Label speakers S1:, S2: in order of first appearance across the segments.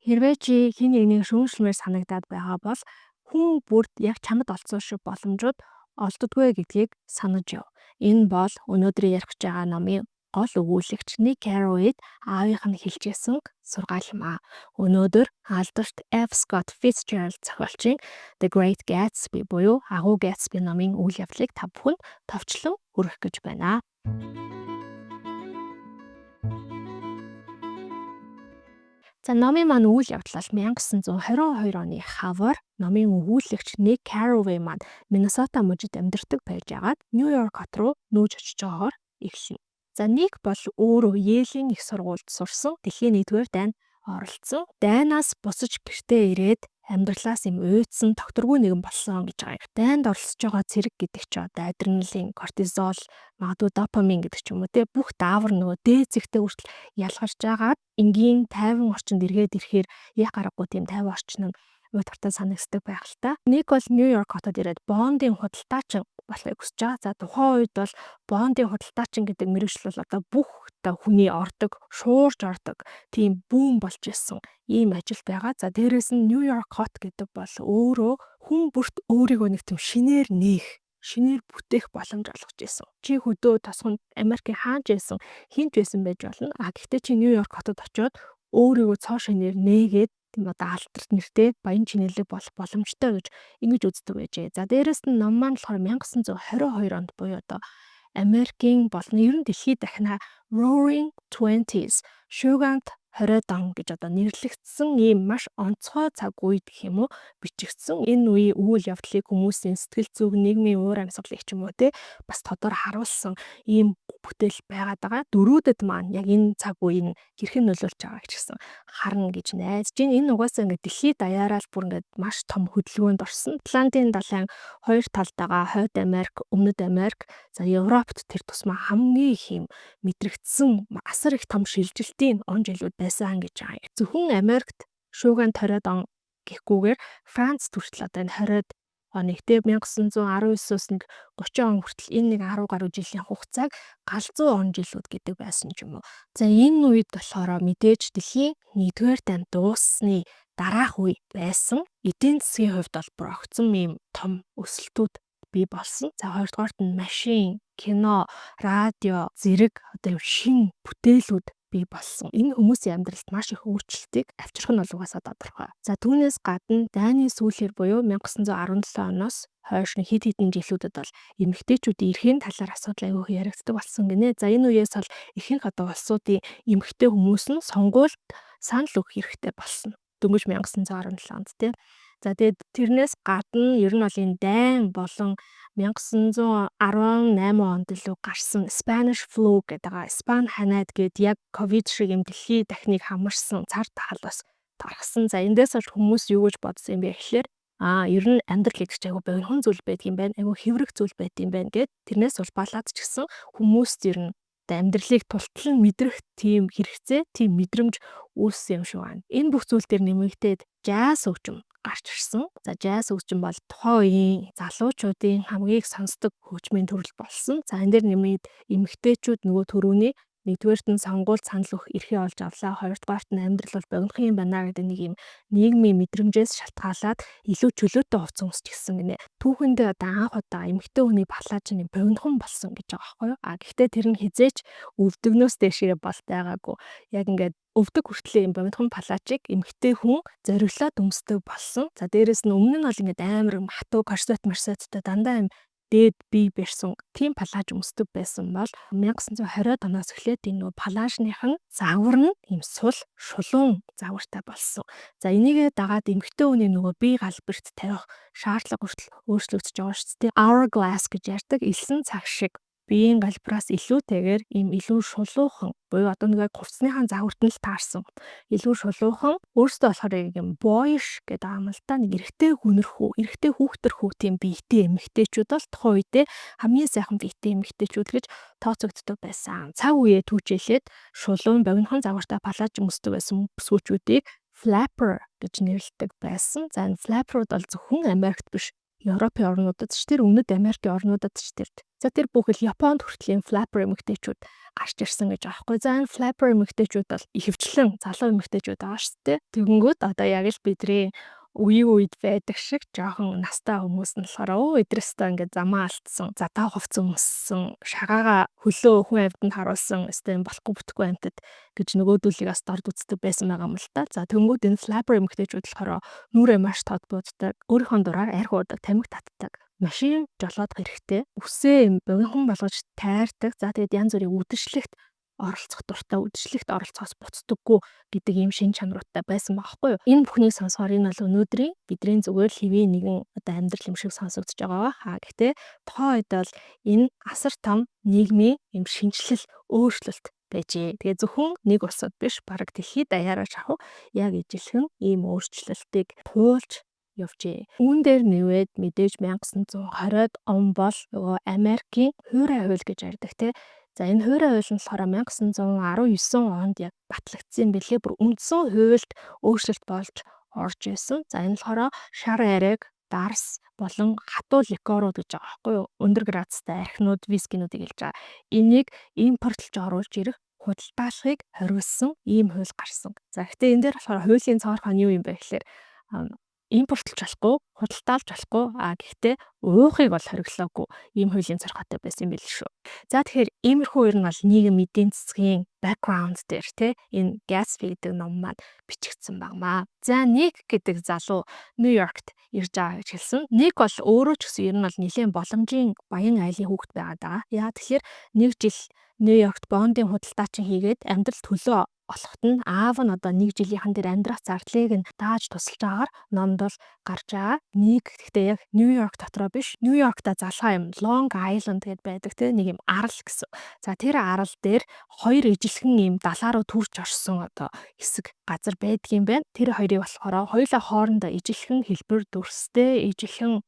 S1: Хэрвээ чи хэн нэгнийг шүүмжлэмээр санагдаад байгаа бол хүн бүрд яг чамд олцсон шиг боломжууд олддоггүй гэдгийг санаж яв. Энэ бол өнөөдөр ярих гэж байгаа номын гол өгүүлэгч Ник Carraway аавынх нь хэлжсэн сургаал юм аа. Өнөөдөр алдарт F. Scott Fitzgerald зохиолчийн The Great Gatsby буюу Агуу Gatsby номын үйл явдлыг та бүхэнд товчлон хүргэх гэж байна. За номын маань үйл явдал 1922 оны хавар номын өгүүлэгч Ник Carraway маань Миннесота мужид амьдардаг байж агаад Нью-Йорк хот руу нүүж очиж байгаагаар эхэлнэ. За Ник бол өөрөө Йелийн их сургуульд сурсан, дэлхийн 1-р дайнд оролцсон. Дайнаас босож гэртээ ирээд амьдралаас юм уйдсан докторгүй нэгэн болсон гэж байгаа юм. Дайнд оролцож байгаа цэрэг гэдэг чи одоо адреналин, кортизол, магадгүй допамин гэдэг ч юм уу те бүх даавар нөгөө дээд зэгтээ хүртэл ялгарч байгаад энгийн тайван орчинд эргээд ирэхээр яг гарахгүй тийм тайван орчин нь уйдгартай санагддаг байх л та. Ник бол Нью-Йорк хотод ирээд Бондын худалдаачин болохыг хүсэж байгаа. За тухайн үед бол Бондын худалдаачин гэдэг мэргэжил бол одоо бүх хүний ордог, шуурж ордог тийм бүүн болж исэн ийм ажил байгаа. За дээрэс нь Нью-Йорк хот гэдэг бол өөрөө хүн бүрт өөрийгөө нэг тийм шинээр бүтээх боломж олгож исэн. Чи хөдөө тосгонд Америкийн хаанч байсан, хинч байсан байж болно. Гэхдээ чи Нью-Йорк хотод очиод өөрийгөө цоо шинээр нээгээд тийм одоо алдарт нэртэй баян чинэлэг болох боломжтой гэж ингэж үздэг байжээ. За дээрэс нь ном маань болохоор 1922 онд буюу одоо Америкийн болон ер нь дэлхийд дахина Roaring Twenties шуугиант 20-д он гэж одоо нэрлэгдсэн ийм маш онцгой цаг үед гэх юм уу бичигдсэн. Энэ үеийн үйл явдлыг хүмүүсийн сэтгэл зүг, нийгмийн уур амьсгалыг ч юм уу те бас тодор харуулсан ийм бүтээл байгаад байгаа. Дөрүүдэд маань яг энэ цаг үеийг хэрхэн нөлөөлж байгаа гэж гисэн харна гэж найдаж байна. Энэ угаасаа ингээд дэлхийд даяараа л бүр ингээд маш том хөдөлгөөнд орсон. Атлантын далайн хоёр талдаа Хойд Америк, Өмнөд Америк, за Европт тэр тусмаа хамгийн их юм мэдрэгдсэн асар их том шилжилтийн он жилүүд байсан гэж байгаа юм. Зөвхөн Америкт шуугиан 20-д он гэхгүйгээр Франц хүртэл одоо энэ 20-д оныг те 1919-өөс нэг 30 он хүртэл энэ нэг 10 гаруй жилийн хугацааг галзуу он жилүүд гэдэг байсан ч юм уу. За энэ үед болохоор мэдээж дэлхийн 1-р дайнд дууссаны дараах үе байсан. Эдийн засгийн хувьд бол бүр огцом ийм том өсөлтүүд бий болсон. За хоёрдугаарт нь машин, кино, радио, зэрэг одоо шин бүтээлүүд бий болсон. Энэ хүмүүсийн амьдралд маш их өөрчлөлтийг авчрах нь бол угаасаа тодорхой. За түүнээс гадна дайны сүүлээр буюу 1917 оноос хойш хэд хэдэн жилүүдэд бол эмэгтэйчүүдийн эрхийн талаар асуудал аягүй яригддаг болсон гинэ. За энэ үеэс бол ихэнх одоо улсуудын эмэгтэй хүмүүс нь сонгуульд санал өгөх хэрэгтэй болсон. Дөнгөж 1917 онд тийм. За тэгээд тэрнээс гадна ер нь бол энэ дайн болон 1918 онд илүү гарсан Spanish flu гэдэг байгаа. Испани ханайд гээд яг ковид шиг юм дэлхий дахныг хамарсан цар тахал бас тархсан. За эндээс хүмүүс юу гэж бодсон юм бэ гэхлээр ер нь амьдрал гэдэг чинь айгүй богинохон зүйл байдгийн байна. Айгүй хэврэх зүйл байдгийн байна гэд тэрнээс улбаалаад ч гэсэн хүмүүст ер нь амьдралыг тултлан мэдрэх тийм хэрэгцээ, тийм мэдрэмж үүссэн юм шиг байна. Энэ бүх зүйл дээр нэмэгдээд jazz хөгжим гарч ирсэн. За jazz хөгжим бол тухайн үеийн залуучуудын хамгийн их сонсдог хөгжмийн төрөл болсон. За энэ дээр нэмээд эмэгтэйчүүд нөгөө төрөүний нэгдүгээрт нь сонгуульд санал өгөх эрхээ олж авлаа. Хоёрдугаарт нь амьдрал бол богинохон юм байна гэдэг нэг юм нийгмийн мэдрэмжээс шалтгаалаад илүү чөлөөтэй хувцас өмсч гисэн гинэ. Түүхэндээ одоо анх удаа эмэгтэй хүний палаж нь богинохон болсон гэж байгаа байхгүй юу? Гэхдээ тэр нь хизээч өвдөгнөөс дэшээ бол байгаагүй. Яг ингээд өвдөг хүртлээр юм богинохон палажийг эмэгтэй хүн зориглоод өмсдөг болсон. За дээрэс нь өмнө нь бол ингээд амар хатуу корсеттэй дандаа юм дээд бие барьсан тийм палаж өмсдөг байсан бол 1920-ад оноос эхлээд энэ палажных нь загвар нь ийм сул шулуун загвартай болсон. За энийгээ дагаад эмэгтэй хүний нөгөө бие галбирт тавих шаардлага хүртэл өөрчлөгдөж байгаа шүү дээ. Hourglass гэж ярьдаг элсэн цаг шиг биеийн галбираас илүүтэйгээр ийм илүү шулуухан буюу одоо нэг хувцсныхаа загварт нь л таарсан. Илүү шулуухан өөрөөсөө болохоор юм boyish гэдэг юм л та нэг эрэгтэй хүүхдэрхүү тийм биетэй эмэгтэйчүүд бол тухайн үедээ хамгийн сайхан биетэй эмэгтэйчүүд гэж тооцогддог байсан. Цаг үеэ түүжээлээд шулуун богинохон загвартай палаж өмсдөг байсан бүсгүүчүүдийг flapper гэж нэрлэдэг байсан. За энэ flapper бол зөвхөн Америкт биш Европын орнуудад ч тэр Өмнөд Америкийн орнуудад ч тэр. За тэр бүхэл Японд хүртэл flapper эмэгтэйчүүд гарч ирсэн гэж байгаа байхгүй. За энэ flapper эмэгтэйчүүд бол ихэвчлэн залуу эмэгтэйчүүд байгаа шүү дээ. Тэгэнгүүт одоо яг л бидний үеийн үед байдаг шиг жоохон настай хүмүүс нь болохоор эдрээсээ ингээд замаа алдсан, задаа хувц өмссөн, шагаага хөлөө хүн амьтанд харуулсан өстэй болохгүй бүтггүй амьтад гэж нөгөөдүүлийг бас дорд үздэг байсан байгаа юм л та. За тэнгууд энэ flapper эмэгтэйчүүд болохоор нүрээ маш тод бууддаг, өөрийнхөө дураар арх уудаг, тамхи татдаг, машин жолоодох хэрэгтэй, үсээ богинохон болгож тайрдаг. За тэгээд янз бүрийн үдэшлэгт оролцох дуртай, үдэшлэгт оролцохоос буцдаггүй гэдэг ийм шин чанаруудтай байсан байхгүй юу? Энэ бүхнийг сонсохоор энэ бол өнөөдрийн бидний зүгээр л хэвийн нэгэн одоо амьдрал юм шиг сонсогдож байгаа ба. Гэхдээ тухайн үед бол энэ асар том нийгмийн юм шинжилэл, өөрчлөлт байжээ. Тэгээ зөвхөн нэг улсад биш, бараг дэлхийд даяараа шахав яг ижилхэн ийм өөрчлөлтийг туулж явжээ. Үүн дээр нэвээд мэдээж 1920-ад он бол нөгөө Америкийн хуурай хууль гэж ярьдаг те. За энэ хуурай хууль нь болохоор 1919 онд яг батлагдсан бэлээ. Бүр үндсэн хуульд өөрчлөлт болж орж исэн. За энэ болохоор шар ариг, дарс болон хатуу ликерууд гэж байгаа байхгүй юу? Өндөр градустай архинууд, вискинуудыг хэлж байгаа. Энийг импортлж оруулж ирэх худалдааллыг хориглосон ийм хууль гарсан. За гэхдээ энэ дээр болохоор хуулийн цаорхоо нь юу юм бэ гэхээр импортлж болохгүй, худалдаалж болохгүй. Гэхдээ уухыг бол хориглоогүй. Ийм хуулийн цорхотой байсан юм биш шүү. За тэгэхээр иймэрхүү ер нь бол нийгэм эдийн засгийн background дээр те энэ Gatsby гэдэг ном маань бичигдсэн багмаа. За Ник гэдэг залуу Нью-Йоркт ирж байгаа гэж хэлсэн. Ник бол өөрөө ч гэсэн ер нь бол нэлээд боломжийн баян айлын хүүхэд байгаад байгаа. Яа тэгэхээр нэг жил Нью-Йоркт бондын худалдаачин хийгээд амьдрал төлөө олоход нь аав нь одоо нэг жилийнхэн дээр амьдрах зардлыг нь дааж тусалж байгаагаар номд бол гарч байгаа. Нэг гэхдээ яг Нью-Йорк дотроо биш. Нью-Йоркта залхаа юм Long Island гэдээ байдаг те нэг юм арал гэсэн. За тэр арал дээр хоёр ижилхэн юм далаа руу түрч орсон одоо хэсэг газар байдаг юм байна. Тэр хоёрыг болохоор хоёулаа хоорондоо ижилхэн хэлбэр дүрстэй, ижилхэн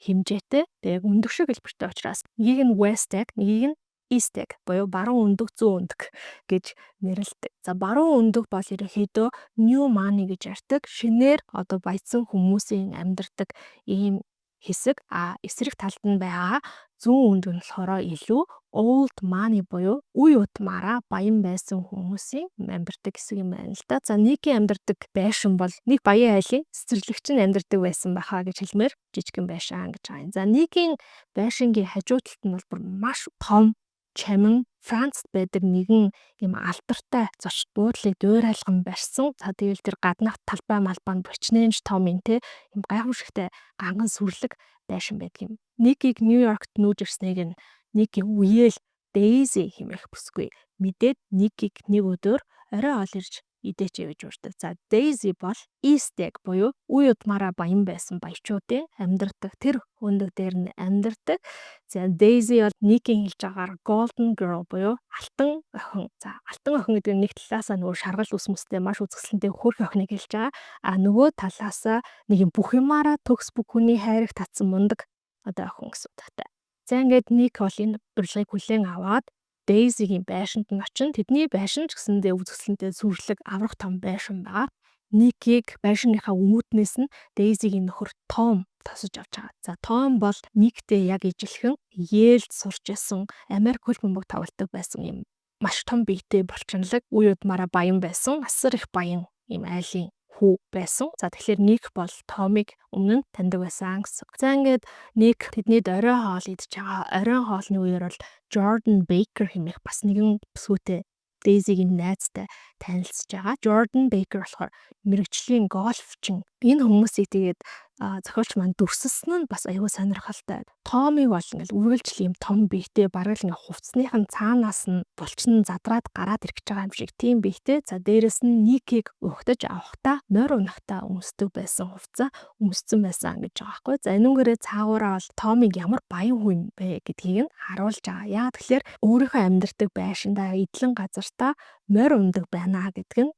S1: хэмжээтэй. Тэгээ яг өндөг шиг хэлбэртэй учраас нэгийг нь West Egg, нэгийг нь East Egg буюу баруун өндөг, зүүн өндөг гэж нэрлэдэг. За баруун өндөг бол ерөнхийдөө New Money гэж ярьдаг. Шинээр одоо баяцсан хүмүүсийн амьдардаг ийм хэсэг. Эсрэг талд нь байгаа зүүн өндөг нь болохоор илүү Old Money буюу үе удмаараа баян байсан хүмүүсийн амьдардаг хэсэг юм байна л да. За Никийн амьдардаг байшин бол нэг баян айлын цэцэрлэгч нь амьдардаг байсан байхаа гэж хэлмээр жижигэн байшин гэж байгаа юм. За Никийн байшингийн хажуу талд нь бол бүр маш том чамин Францд байдаг нэгэн юм алдартай зочд буудлыг дуурайлган барьсан. За тэгэл тэр гаднах талбай малбаа нь бочнэнж том юм те юм гайхамшигтай ганган сүрлэг байшин байдаг юм. Никийг Нью-Йоркт нүүж ирснийг нь Никийн үеэл Daisy хэмээх бүсгүй мэдээд Никийг нэг өдөр орой ол ирж идээч гэж урьдаг. За Daisy бол East Egg буюу үе удмаараа баян байсан баячуудын амьдардаг тэр өндөг дээр нь амьдардаг. За Daisy бол Никийн хэлж байгаагаар Golden Girl буюу алтан охин. За алтан охин гэдэг нь нэг талаасаа нөгөө шаргал ус мөстэй маш үзэсгэлэнтэй хөрх охиныг хэлж байгаа. Нөгөө талаасаа нэг юм бүх юмараа төгс бүх хүний хайрыг татсан мундаг одоо охин гэсэн утгатай. За ингээд Ник бол энэ урилгыг хүлээн аваад Daisy-гийн байшинд нь очино. Тэдний байшин ч гэсэндээ үзэсгэлэнтэй сүрлэг аврах том байшин байгаа. Никийг байшинныхаа үүднээс нь Daisy-гийн нөхөр Том тосож авч байгаа. За Том бол Никтэй яг ижилхэн Yale-д сурч исэн Америк хөл бөмбөг тоглодог байсан юм маш том биетэй булчинлаг үе удмаараа баян байсан. Асар их баян юм айлын хүү байсан. За тэгэхээр Ник бол Томыг өмнө нь таньдаг байсан гэсэн. За ингээд Ник тэднийд орой хоол идж байгаа. Оройн хоолны үеэр бол Jordan Baker хэмээх бас нэгэн бүсгүйтэй Daisy-гийн найзтай танилцж байгаа. Jordan Baker болохоор мэрэгжлийн гольфчин. Энэ хүмүүсийг тэгээд зохиолч маань дүрсэлсэн нь бас аюул сонирхолтой. Томыг бол ингээл үргэлжлэл юм том биетэй бараг л ингээ хувцсныхан цаанаас нь булчин задраад гараад ирэх гэж байгаа юм шиг тийм биетэй. За дээрэс нь Никийг өгтөж авахдаа морь унахтаа өмсдөг байсан хувцас өмссөн байсан гэж байгаа байхгүй. За энүүгээрээ цаагаараа бол Томыг ямар баян хүн бэ гэдгийг нь харуулж байгаа. Яа тэгэхээр өөрийнхөө амьдардаг байшиндаа эдлэн газартаа морь ундаг байна гэдэг нь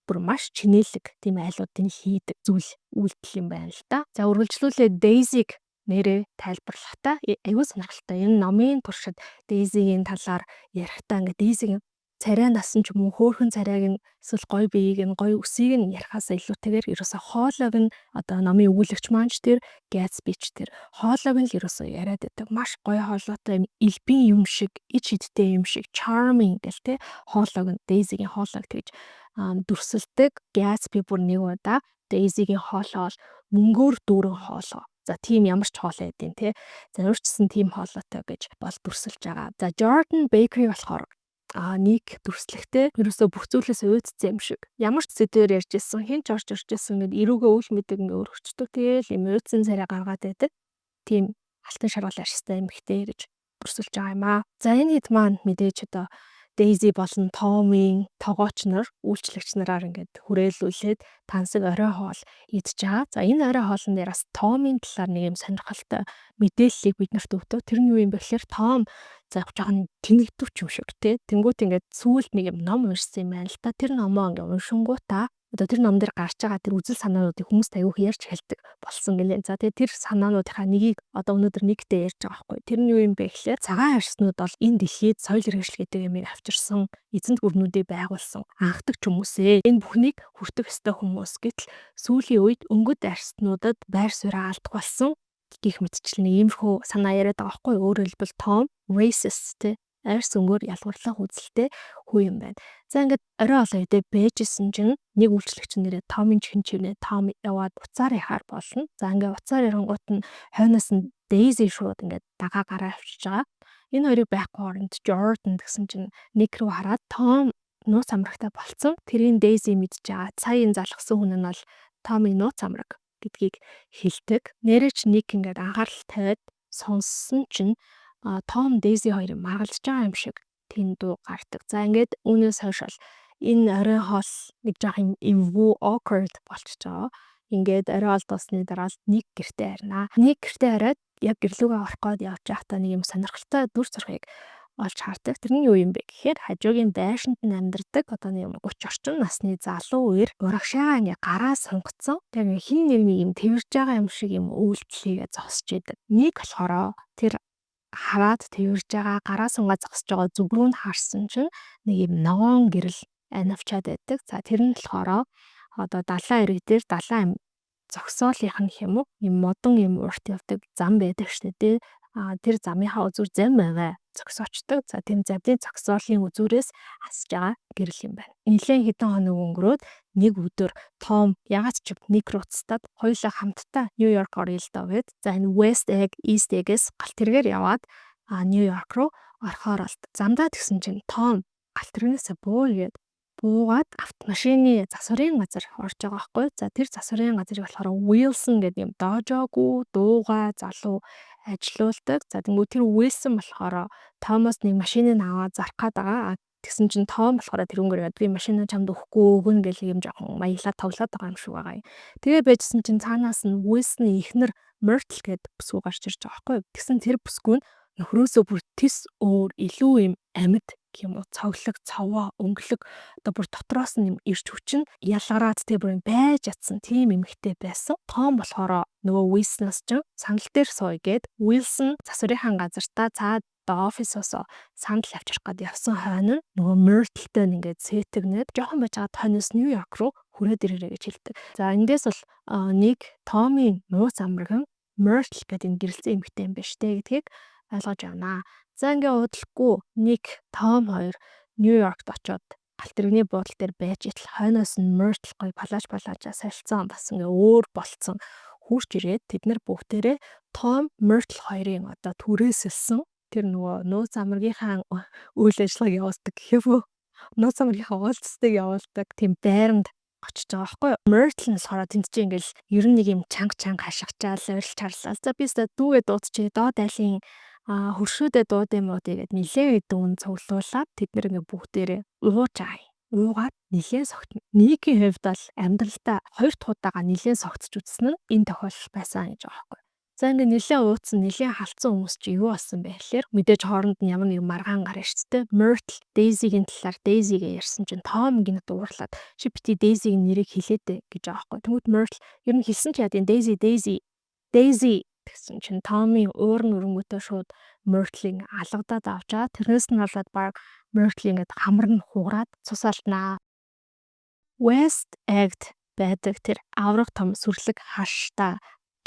S1: бүр маш чинэлэг тийм айлуудын хийдэг зүйл үйлдэл юм байна л да. За үргэлжлүүлээ Daisy-г нэрээ тайлбарлахдаа аюул сонирхолтой. Энэ номын туршид Daisy-гийн талаар ярихдаа ингээд Daisy-гийн царай насан ч юм уу хөөхөн царайг нь эсвэл гоё биеийг нь гоё өсийг нь ярихаас илүүтэйгээр ерөөсө хоолойг нь одоо номын өгүүлэгч маань ч тэр Gatsby ч тэр хоолойг нь л ерөөсө яриад байдаг. Маш гоё хоолойтой элбийн юм шиг, ич хидтэй юм шиг charming гэл те хоолойг нь Daisy-гийн хоолойг тэгж дүрсэлдэг. Gatsby бүр нэг удаа Daisy-гийн хоолой бол мөнгөөр дүүрэн хоолой. За тийм ямар ч хоолой байдیں۔ Тэ. За өөрчсөн тийм хоолойтой гэж бол дүрсэлж байгаа. За Jordan Bakery болохоор нэг дүрслэхтэй ерөөсөө бүх зүйлээс өөдцсөн юм шиг. Ямар ч сэдвээр ярьж ирсэн, хин ч орж ирж ирсэн гэд эрүүгээ үл мэдэг ингээ өргөчдөг. Тэгээл юм өөдсөн царай гаргаад байдаг. Тийм алтан шаргал арьстай эмэгтэй гэж дүрсэлж байгаа юм аа. За энэ хэд маань мэдээж одоо Daisy болон Tom-ийн тогооч нар, үйлчлэгч нараар ингээд хүрээлүүлээд тансаг орой хоол идж байгаа. За энэ орой хоолн дээр бас Tom-ийн талаар нэг юм сонирхолтой мэдээллийг биднэрт өгдөг. Тэр нь юу юм бэ гэхээр Tom за жоохон тэнэгдвч юм шиг тий. Тэнгүүт ингээд сүүлд нэг юм ном уншсан юм байна л та. Тэр номоо ингээд уншингуудаа одоо тэр ном дээр гарч байгаа тэр үзэл санаануудыг хүмүүс аяух ярьж хэлдэг болсон гэлээ. За тэгээ тэр санаануудынхаа нэгийг одоо өнөөдөр нэгтэй ярьж байгаа байхгүй. Тэр нь юу юм бэ гэхээр цагаан арьснууд бол энэ дэлхийд соёл иргэншил гэдэг юмыг авчирсан, эзэнт гүрнүүдийг байгуулсан анхдаг хүмүүсээ. Энэ бүхнийг хүртэх ёстой хүмүүс. Гэтэл сүүлийн үед өнгөт арьснуудад байр сууриа алдах болсон гих мэтчлэн иймэрхүү санаа яриад байгаа байхгүй. Өөрөөр хэлбэл Tom racist те арьс өнгөөр ялгуурлах үзэлтэй хүү юм байна. За ингээд орой олоо идэ бэжсэн чинь нэг үйлчлэгч нэрээ Том-ын чихэн чивнээ Том яваад уцаар яхаар болно. За ингээд уцаар ярангуут нь хойноос нь Daisy шууд ингээд дагаа гараа авчиж байгаа. Энэ хоёрыг байхгүй хооронд Jordan гэсэн чинь нэг рүү хараад Tom нууц амрагтай болцсон. Тэрийн Daisy мэдж байгаа. Сая энэ залгсан хүн нь бол Tom-ийн нууц амраг гэдгийг хэлдэг. Нэрэж нэг ингээд анхаарал тавиад сонссон чинь Том Daisy хоёрыг маргалж байгаа юм шиг тийм дуу гардаг. За ингээд үүнээс хойш бол энэ орой хоол нэг жоох юм awkward болчихж байгаа. Ингээд орой хоол дуусны дараа нэг гэртээ харнаа. Нэг гэртээ хараад яг гэрлүүгээ орох гээд явж байхдаа нэг юм сонирхолтой дүр зургийг олж хардаг. Тэр нь юу юм бэ гэхээр хажуугийн байшинд нь амьдардаг одоо нэг 30 орчим насны залуу үер урагшаага ингээ гараа сунгацсан. Тэгээ хин нэг юм тэрж байгаа юм шиг юм үйлдэлийгээ зогсож идэг. Нэг болохоор тэр хараад тэрж байгаа гараа сунгаа зогсож байгаа зүг рүү нь харсан чинь нэг юм ногоон гэрэл анивчаад байдаг. За тэр нь болохоор одоо далайн ирэг дээр далайн зогсоолынх нь хэм үү юм модон юм урт явдаг зам байдаг шүү дээ. Тэр замынхаа үзүүр зам байгаа зогсоочдөг. За тийм завдын зогсоолын үзүүрээс асж байгаа гэрэл юм байна. Нилээн хэдэн хоног өнгөрөөд нэг өдөр Том ягаад ч нэг руу цастаад хоёулаа хамтдаа Нью-Йорк орё л доо гэд. За энэ West Egg, East Egg-с галт тэргээр яваад Нью-Йорк руу орохоор болт. Замдаа тэгсэн чинь Том галт тэрнээсээ буугээд буугаад автомашины засварын газар орж байгаа байхгүй. За тэр засварын газрыг болохоор Wilson гэдэг юм доожоогүй дууга залуу ажилуулдаг. За тэгмүү тэр Wilson болохоор Томоос нэг машиныг аваад зарах гээд байгаа. Тэгсэн чинь Том болохоор тэрүүгээр би машинаа чамд өгөхгүй өгнө гэх юм жоохон маяглаад тоглоод байгаа юм шиг байгаа юм. Тэгээ байжсэн чинь цаанаас нь Wilson-ийн эхнэр Myrtle гэдэг бүсгүй гарч ирж байгаа байхгүй. Тэгсэн тэр бүсгүй нь нөхрөөсөө бүр тис өөр илүү юм амьд юм уу цоглог цаваа өнгөлөг одоо бүр дотроос нь юм ирж хүчин ялгараад тэг бүр байж ятсан тийм эмэгтэй байсан. Том болохоор нөгөө Wilson-аас ч сандал дээр сууя гэд Wilson засварын газартаа цаад офисоос сандал авчрах гээд явсан хойно нөгөө Myrtle-тэй ингээд сэтгнээд жоохон байж байгаа хойноос Нью-Йорк руу хүрээд ирээрэй гэж хэлдэг. За эндээс бол нэг Tommy нууц амраг Myrtle гэдэг энэ гэрэлцэн эмэгтэй юм байна штэ гэдгийг ойлгож явнаа. За ингээ удалгүй нэг Том хоёр Нью-Йоркт очоод галт тэрэгний буудлын дээр байж итл хойноос нь Myrtle гоё палажаа солилцсон бас ингээ өөр болцсон хурж ирээд тэд нар бүгдээрээ Том Myrtle хоёрын одоо түрээсэлсэн тэр нөгөө нууц амрагийнхаа үйл ажиллагааг явуулдаг гэхээвөө нууц амрагийнхаа уулзалтыг явуулдаг тийм байранд очиж байгаа байхгүй юу. Myrtle нь болохоор тэнд чинь ингээл ер нь нэг юм чанга хашгичаал урилж чарлаа. За би өстө дүүгээ дуудчихъя доод айлын хөршөөдөө дууд юм уу тэгээд нилээ дүүн цуглуулад тэд нэр ингээ бүгдээрээ ууж байгаа. Уугаад нилээ согтно. Нийгийн хувьд бол амьдралдаа хоёр дахь удаага нилээ согтч үзсэн нь энэ тохиолдол байсан гэж байгаа байхгүй. За ингээ нилээ ууцсан нилээ халдсан хүмүүс чи юу болсон бэ гэхээр мэдээж хооронд нь ямар нэг маргаан гарна шүү дээ. Myrtle Daisy-гийн талаар Daisy-гээ ярьсан чинь Tom гинэ дуурлаад чи бити Daisy-гийн нэрийг хэлээдэ гэж байгаа байхгүй. Тэгмэд Myrtle ер нь хэлсэн чи яа тийм Daisy гэсэн чинь Tommy өөр өрөнгөтэй шууд Myrtle-ийг алгадаад авчаа. Тэрнээс нь болоод баг Myrtle ингээд хамар нь хугараад цус алднаа. West Egg байдаг тэр аврах том сүрлэг хаштай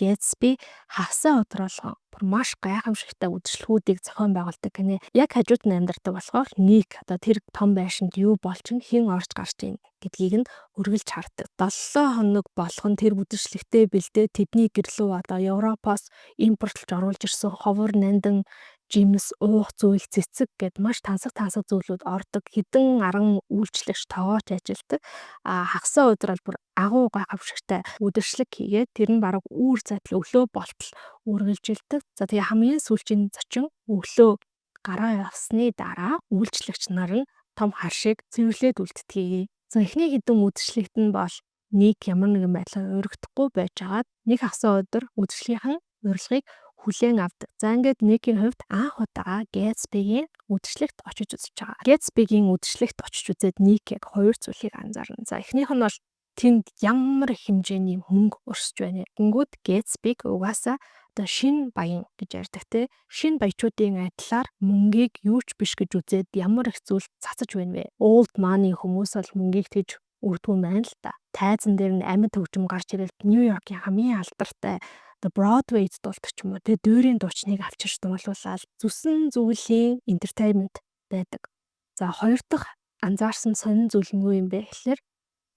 S1: Gatsby хагасаа өдрөөлгөн бүр маш гайхамшигтай үдшилгүүдийг зохион байгуулдаг гинэ. Яг хажууд нь амьдардаг болохоор Ник одоо тэр том байшинд юу болчин хэн орж гарч ийн гэдгийг нь үргэлж хардаг. 7 хоног болгон тэр үдшилгтээ бэлдээ тэдний гэрлүү одоо Европоос импортлж оруулж ирсэн ховор нандин жимс уух зүйл цэцэг гэд маш тансаг зүйлүүд ордог. Хідэн аран үйлчлэгч тоогооч ажилдаг. Хагасаа өдрөл бүр агуу гайхамшигтай үдшилэг хийгээд тэр нь бараг үүр задал өглөө болтол үргэлжилдэг. За тэгээ хамгийн сүүлчийн зочин өглөө гараа явсны дараа үйлчлэгч нар нь том харшиг цэвэрлээд үлддгийг. За эхний хэдэн үдшилэгт нь бол Ник ямар нэгэн байдлаар өргөдөхгүй байжгаад нэг хагасаа өдөр үдшилгийнхэн урилгыг хүлээн авдаг. За ингээд Никийн хувьд анх удаага Gatsby-гийн үдшилэгт очиж үзэж байгаа. Gatsby-гийн үдшилэгт очиж үзээд Ник яг хоёр зүйлийг анзаарна. За эхнийх нь бол тэнд ямар их хэмжээний мөнгө өрсөж байна. Гингүүд Gatsby-г угаасаа одоо шин баян гэж ярьдаг те. Шин баячуудын адилаар мөнгийг юу ч биш гэж үзээд ямар их зүйл цацаж байна вэ? Old money хүмүүс бол мөнгийг тэгж өрдгөө байна л да. Тайзан дээр нь амьд хөгжим гарч ирэл Нью-Йоркийн хамгийн алдартай The Broadway-д дуулдаг ч юм уу те дүүрийн дуучныг авчирч дуулуулаад зүсэн зүйлийн entertainment байдаг. За хоёр дахь анзаарсан сонин зүйл нь юу юм бэ гэхээр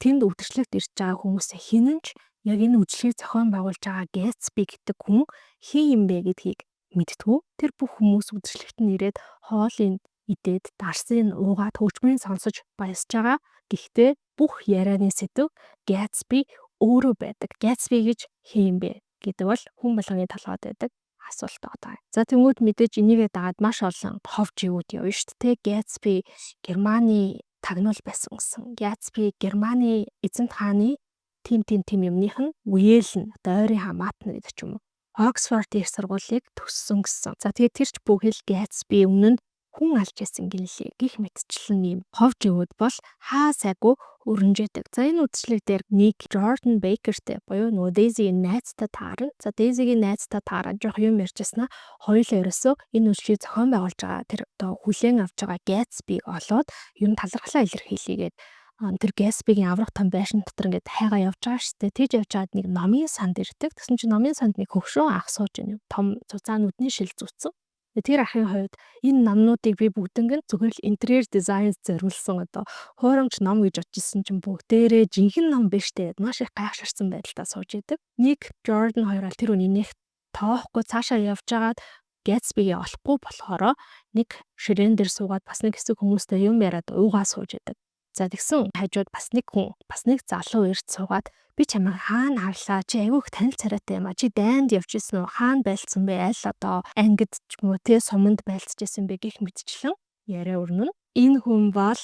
S1: тэнд үдшилтэд ирж байгаа хүмүүсээ хинэнч яг энэ үдшилийг зохион байгуулж байгаа Gatsby гэдэг хүн хин юм бэ гэдгийг мэдтгүү. Тэр бүх хүмүүс үдшилтэд нь ирээд хоолыг идээд дарсыг уугаад хөгжмийн сонсож баясж байгаа. Гэхдээ бүх ярианы сэдв Gatsby өөрөө байдаг. Gatsby гэж хин юм бэ гэдэг бол хүн болгоны толгойд байдаг асуулт байгаа. За тэгмүүд мэдээж энийгээ дагаад маш олон хов живүүд явна шүү дээ. Gatsby Германы тагнуул байсан гэсэн. Gatsby Германы эзэнт хааны тим юмных нь үеэлнэ. Одоо ойрын хамаатна гэдэг ч юм уу. Оксфорд их сургуулийг төгссөн гэсэн. За тэгээд тэр ч бүхэл Gatsby өмнө нь хүн алж байсан гэлээ гих мэтчлэн юм хов живүүд бол хаа сайгүй өрнжээдэг. За энэ үдшилэг дээр Ник Jordan Bakerтэй буюу нөгөө Daisy-гийн найзтай таарна. За Daisy-гийн найзтай таараад жоох юм ярьжсна. Хоёулаа ерөөсөө энэ үдшилийг зохион байгуулж байгаа тэр одоо хүлээн авч байгаа Gatsby-г олоод юм талархлаа илэрхийльгээд тэр Gatsby-гийн аврах том байшин дотор ингээд хайгаа явж байгаа шүү дээ. Тэгж явж байгаад нэг номын санд ирдэг. Тэгсэн чинь номын санд нэг хөгшрөө ах сууж байна. Том цуцаануудны шил зүцсэн. Тэр ахын хувьд энэ номнуудыг би бүгднийг зөвхөн л интерьер дизайн зориулсан одоо хуурамч ном гэж бодчихсон чинь бүгдээрээ жинхэнэ ном биш дээ. Маш их гайхширсан байдалтай сууж идэг. Ник Jordan хоёроо тэр үний нэг тоохгүй цаашаа явж байгаад Gatsby-гээ олохгүй болохоор нэг ширээн дээр суугаад бас нэг хэсэг хүмүүстэй юм яриад уугаа сууж идэг. За тэгсэн хажууд бас нэг хүн бас нэг залуу эрт суугаад би чамайг хаана харлаа чи айгүйх танил царайтай юм а чи дайнд явж исэн үү хаана байлцсан бэ аль одоо ангид ч юм уу те суманд байлцж исэн бэ гэх мэтчлэн яриа өрнөн. Энэ хүн бол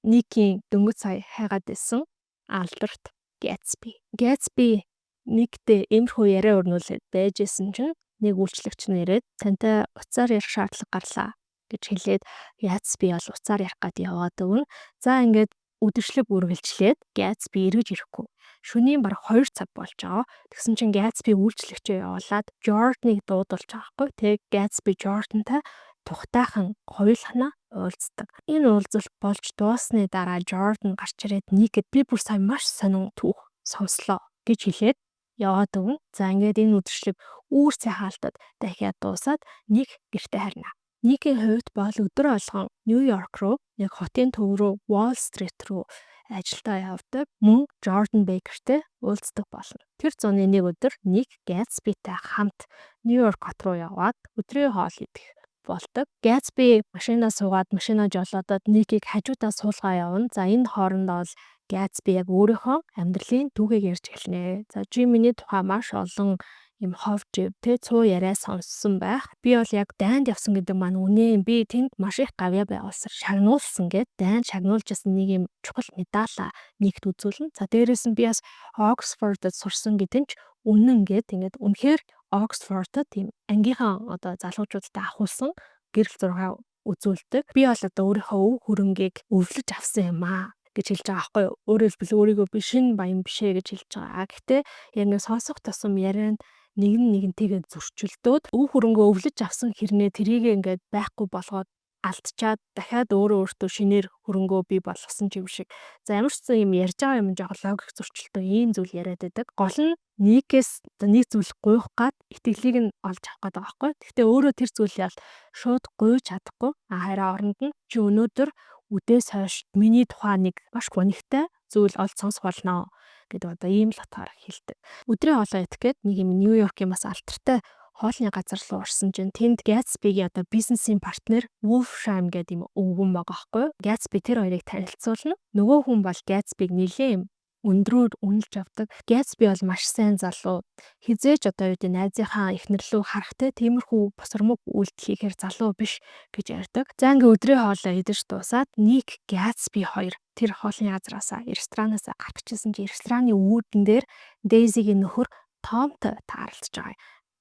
S1: Никийн дөнгөж сая хайгаад байсан алдарт Gatsby. Gatsby Никтэй иймэрхүү яриа өрнүүлээд байж исэн чинь нэг үйлчлэгч нэрээд тантай уцаар ярих шаардлага гарлаа гэж хэлээд Gatsby бол уцаар ярих гад яваад өгнө. За ингээд үдшилэг үргэлжлээд Gatsby эргэж ирэхгүй. Шөнийн бараг 2 цаг болж байгаа. Тэгсэн чинь Gatsby үйлчлэгчээ явуулаад Jordan-ыг дуудулж байгаа хгүй. Тэг Gatsby Jordan-тай тухтайхан хоёулахна уулздаг. Энэ уулзалт болж дуусны дараа Jordan гарч ирээд Ник-д би бүр сайн маш сонин түүх сонслоо гэж хэлээд яваад өгнө. За ингээд энэ үдшилэг үүр цайхаалтад дахиад дуусаад Ник гэртээ харна. Никийн хувьд бол өдөр болгон Нью-Йорк руу яг хотын төв рүү Wall Street руу ажилдаа явдаг. Мөн Jordan Bakerтэй уулздаг болно. Тэр зуны нэг өдөр Ник Gatsby-тай хамт Нью-Йорк хот руу яваад өдрийн хоол идэх болдог. Gatsby машинаа суугаад машинаа жолоодод Никийг хажуудаа суулгаа явна. За энэ хоорондоо бол Gatsby яг өөрийнхөө амьдралын түүхийг ярьж эхэлнэ. За Jimmy-ний тухай маш олон юм хов жив тэ цуу яриа сонссон байх. Би бол яг дайнд явсан гэдэг маань үнэ. Би тэнд маш их гавьяа байгуулсан. Шагнуулсан гэд дайнд шагнуулжсэн нэг юм чухал медаль нэгт үзүүлнэ. За дээрээс нь би бас Оксфордод сурсан гэдэг нь ч үнэн гэд ингээд үнэхээр Оксфордод тийм ангийнхаа одоо залуучуудтай ахуулсан гэрэл зураг үзүүлдэг. Би бол одоо өөрийнхөө өв хөрөнгийг өвлөж авсан юм аа гэж хэлж байгаа байхгүй юу. Өөрөөр хэлбэл өөрийгөө би шин баян бишээ гэж хэлж байгаа. Гэхдээ яг нэг сонсох тусам ярианд нэгнтэйгээ зөрчилдөөд өв хөрөнгөө өвлөж авсан хэрнээ тэрийг ингээд байхгүй болгоод алдчихад дахиад өөртөө шинээр хөрөнгөө бий болгосон юм шиг. За ямар ч юм ярьж байгаа юм жоо логик зөрчилтөө ийм зүйл яриад байдаг. Гол нь нийгээс нэг зүйл гуйх гад итгэлийг нь олж авах гэдэг байхгүй. Гэхдээ өөрөө тэр зүйлийг шууд гуйж чадахгүй. Харин оронд нь чи өнөөдөр үдээс хойш миний тухай нэг маш гонигтай зүйл олж сонсох болно гэдэг одоо ийм л утгаар хэлдэг. Өдрийн хоолой идэх гээд нэг юм Нью-Йоркийн бас алдартай хоолны газар руу орсон чинь тэнд Gatsby-гийн одоо бизнесийн партнер Wolfsheim гэдэг юм өвгөн байгаа байхгүй юу? Gatsby тэр хоёрыг танилцуулна. Нөгөө хүн бол Gatsby-г нэлээд өндрөөр үнэлж авдаг. Gatsby бол маш сайн залуу. Хизээж одоо юу гэдэг найзынхаа эхнэр лүү харахтай тиймэрхүү босромог үйлдэл хийхээр залуу биш гэж ярьдаг. За ингээ өдрийн хоолой идэж дуусаад Nick Gatsby хоёр тэр хоолны газараасаа ресторанаасаа гарч ирсэн чинь рестораны үүдэн дээр Daisy-гийн нөхөр Tomтой тааралдж байгаа.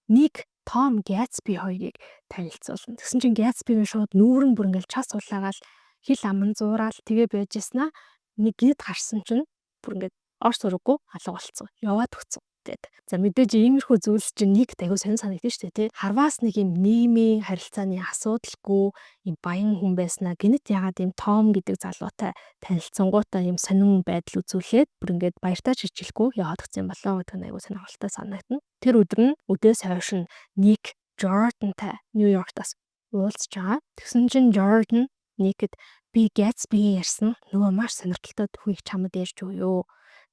S1: Nick Tom Gatsby хоёрыг танилцуулна. Тэгсэн чинь Gatsby-гийн шууд нүүрэн бүр ингээл час улаагаал хил аман зуураад тэгээ байжсна. Нэг гид гарсан чинь бүр ингээд орс ураггүй алга болцсон. Яваад өгцөн гэдэг. За мэдээж иймэрхүү зүйлс чинь нэг тайгуу сонь санагдаж штэ тий. Харваас нэг юм нийгмийн харилцааны асуудалгүй юм баян хүн байснаа гинэт ягаад юм Том гэдэг залуутай танилцсангуудаа юм сонин байдал үзүүлээд бүр ингээд баяртай чижилгүй яваад өгсөн болоо гэдэг нь айгуу сонирхолтой санагдана. Тэр өдөр нь үдээс хойш нь Nick Jordan-тай Нью-Йорктаас уулзж байгаа. Тэгсэн чинь Jordan Nick-д би Gatsby-гийн ярьсан нөгөө маш сонирхолтой түүхийг чамд ярьж өгөө юу.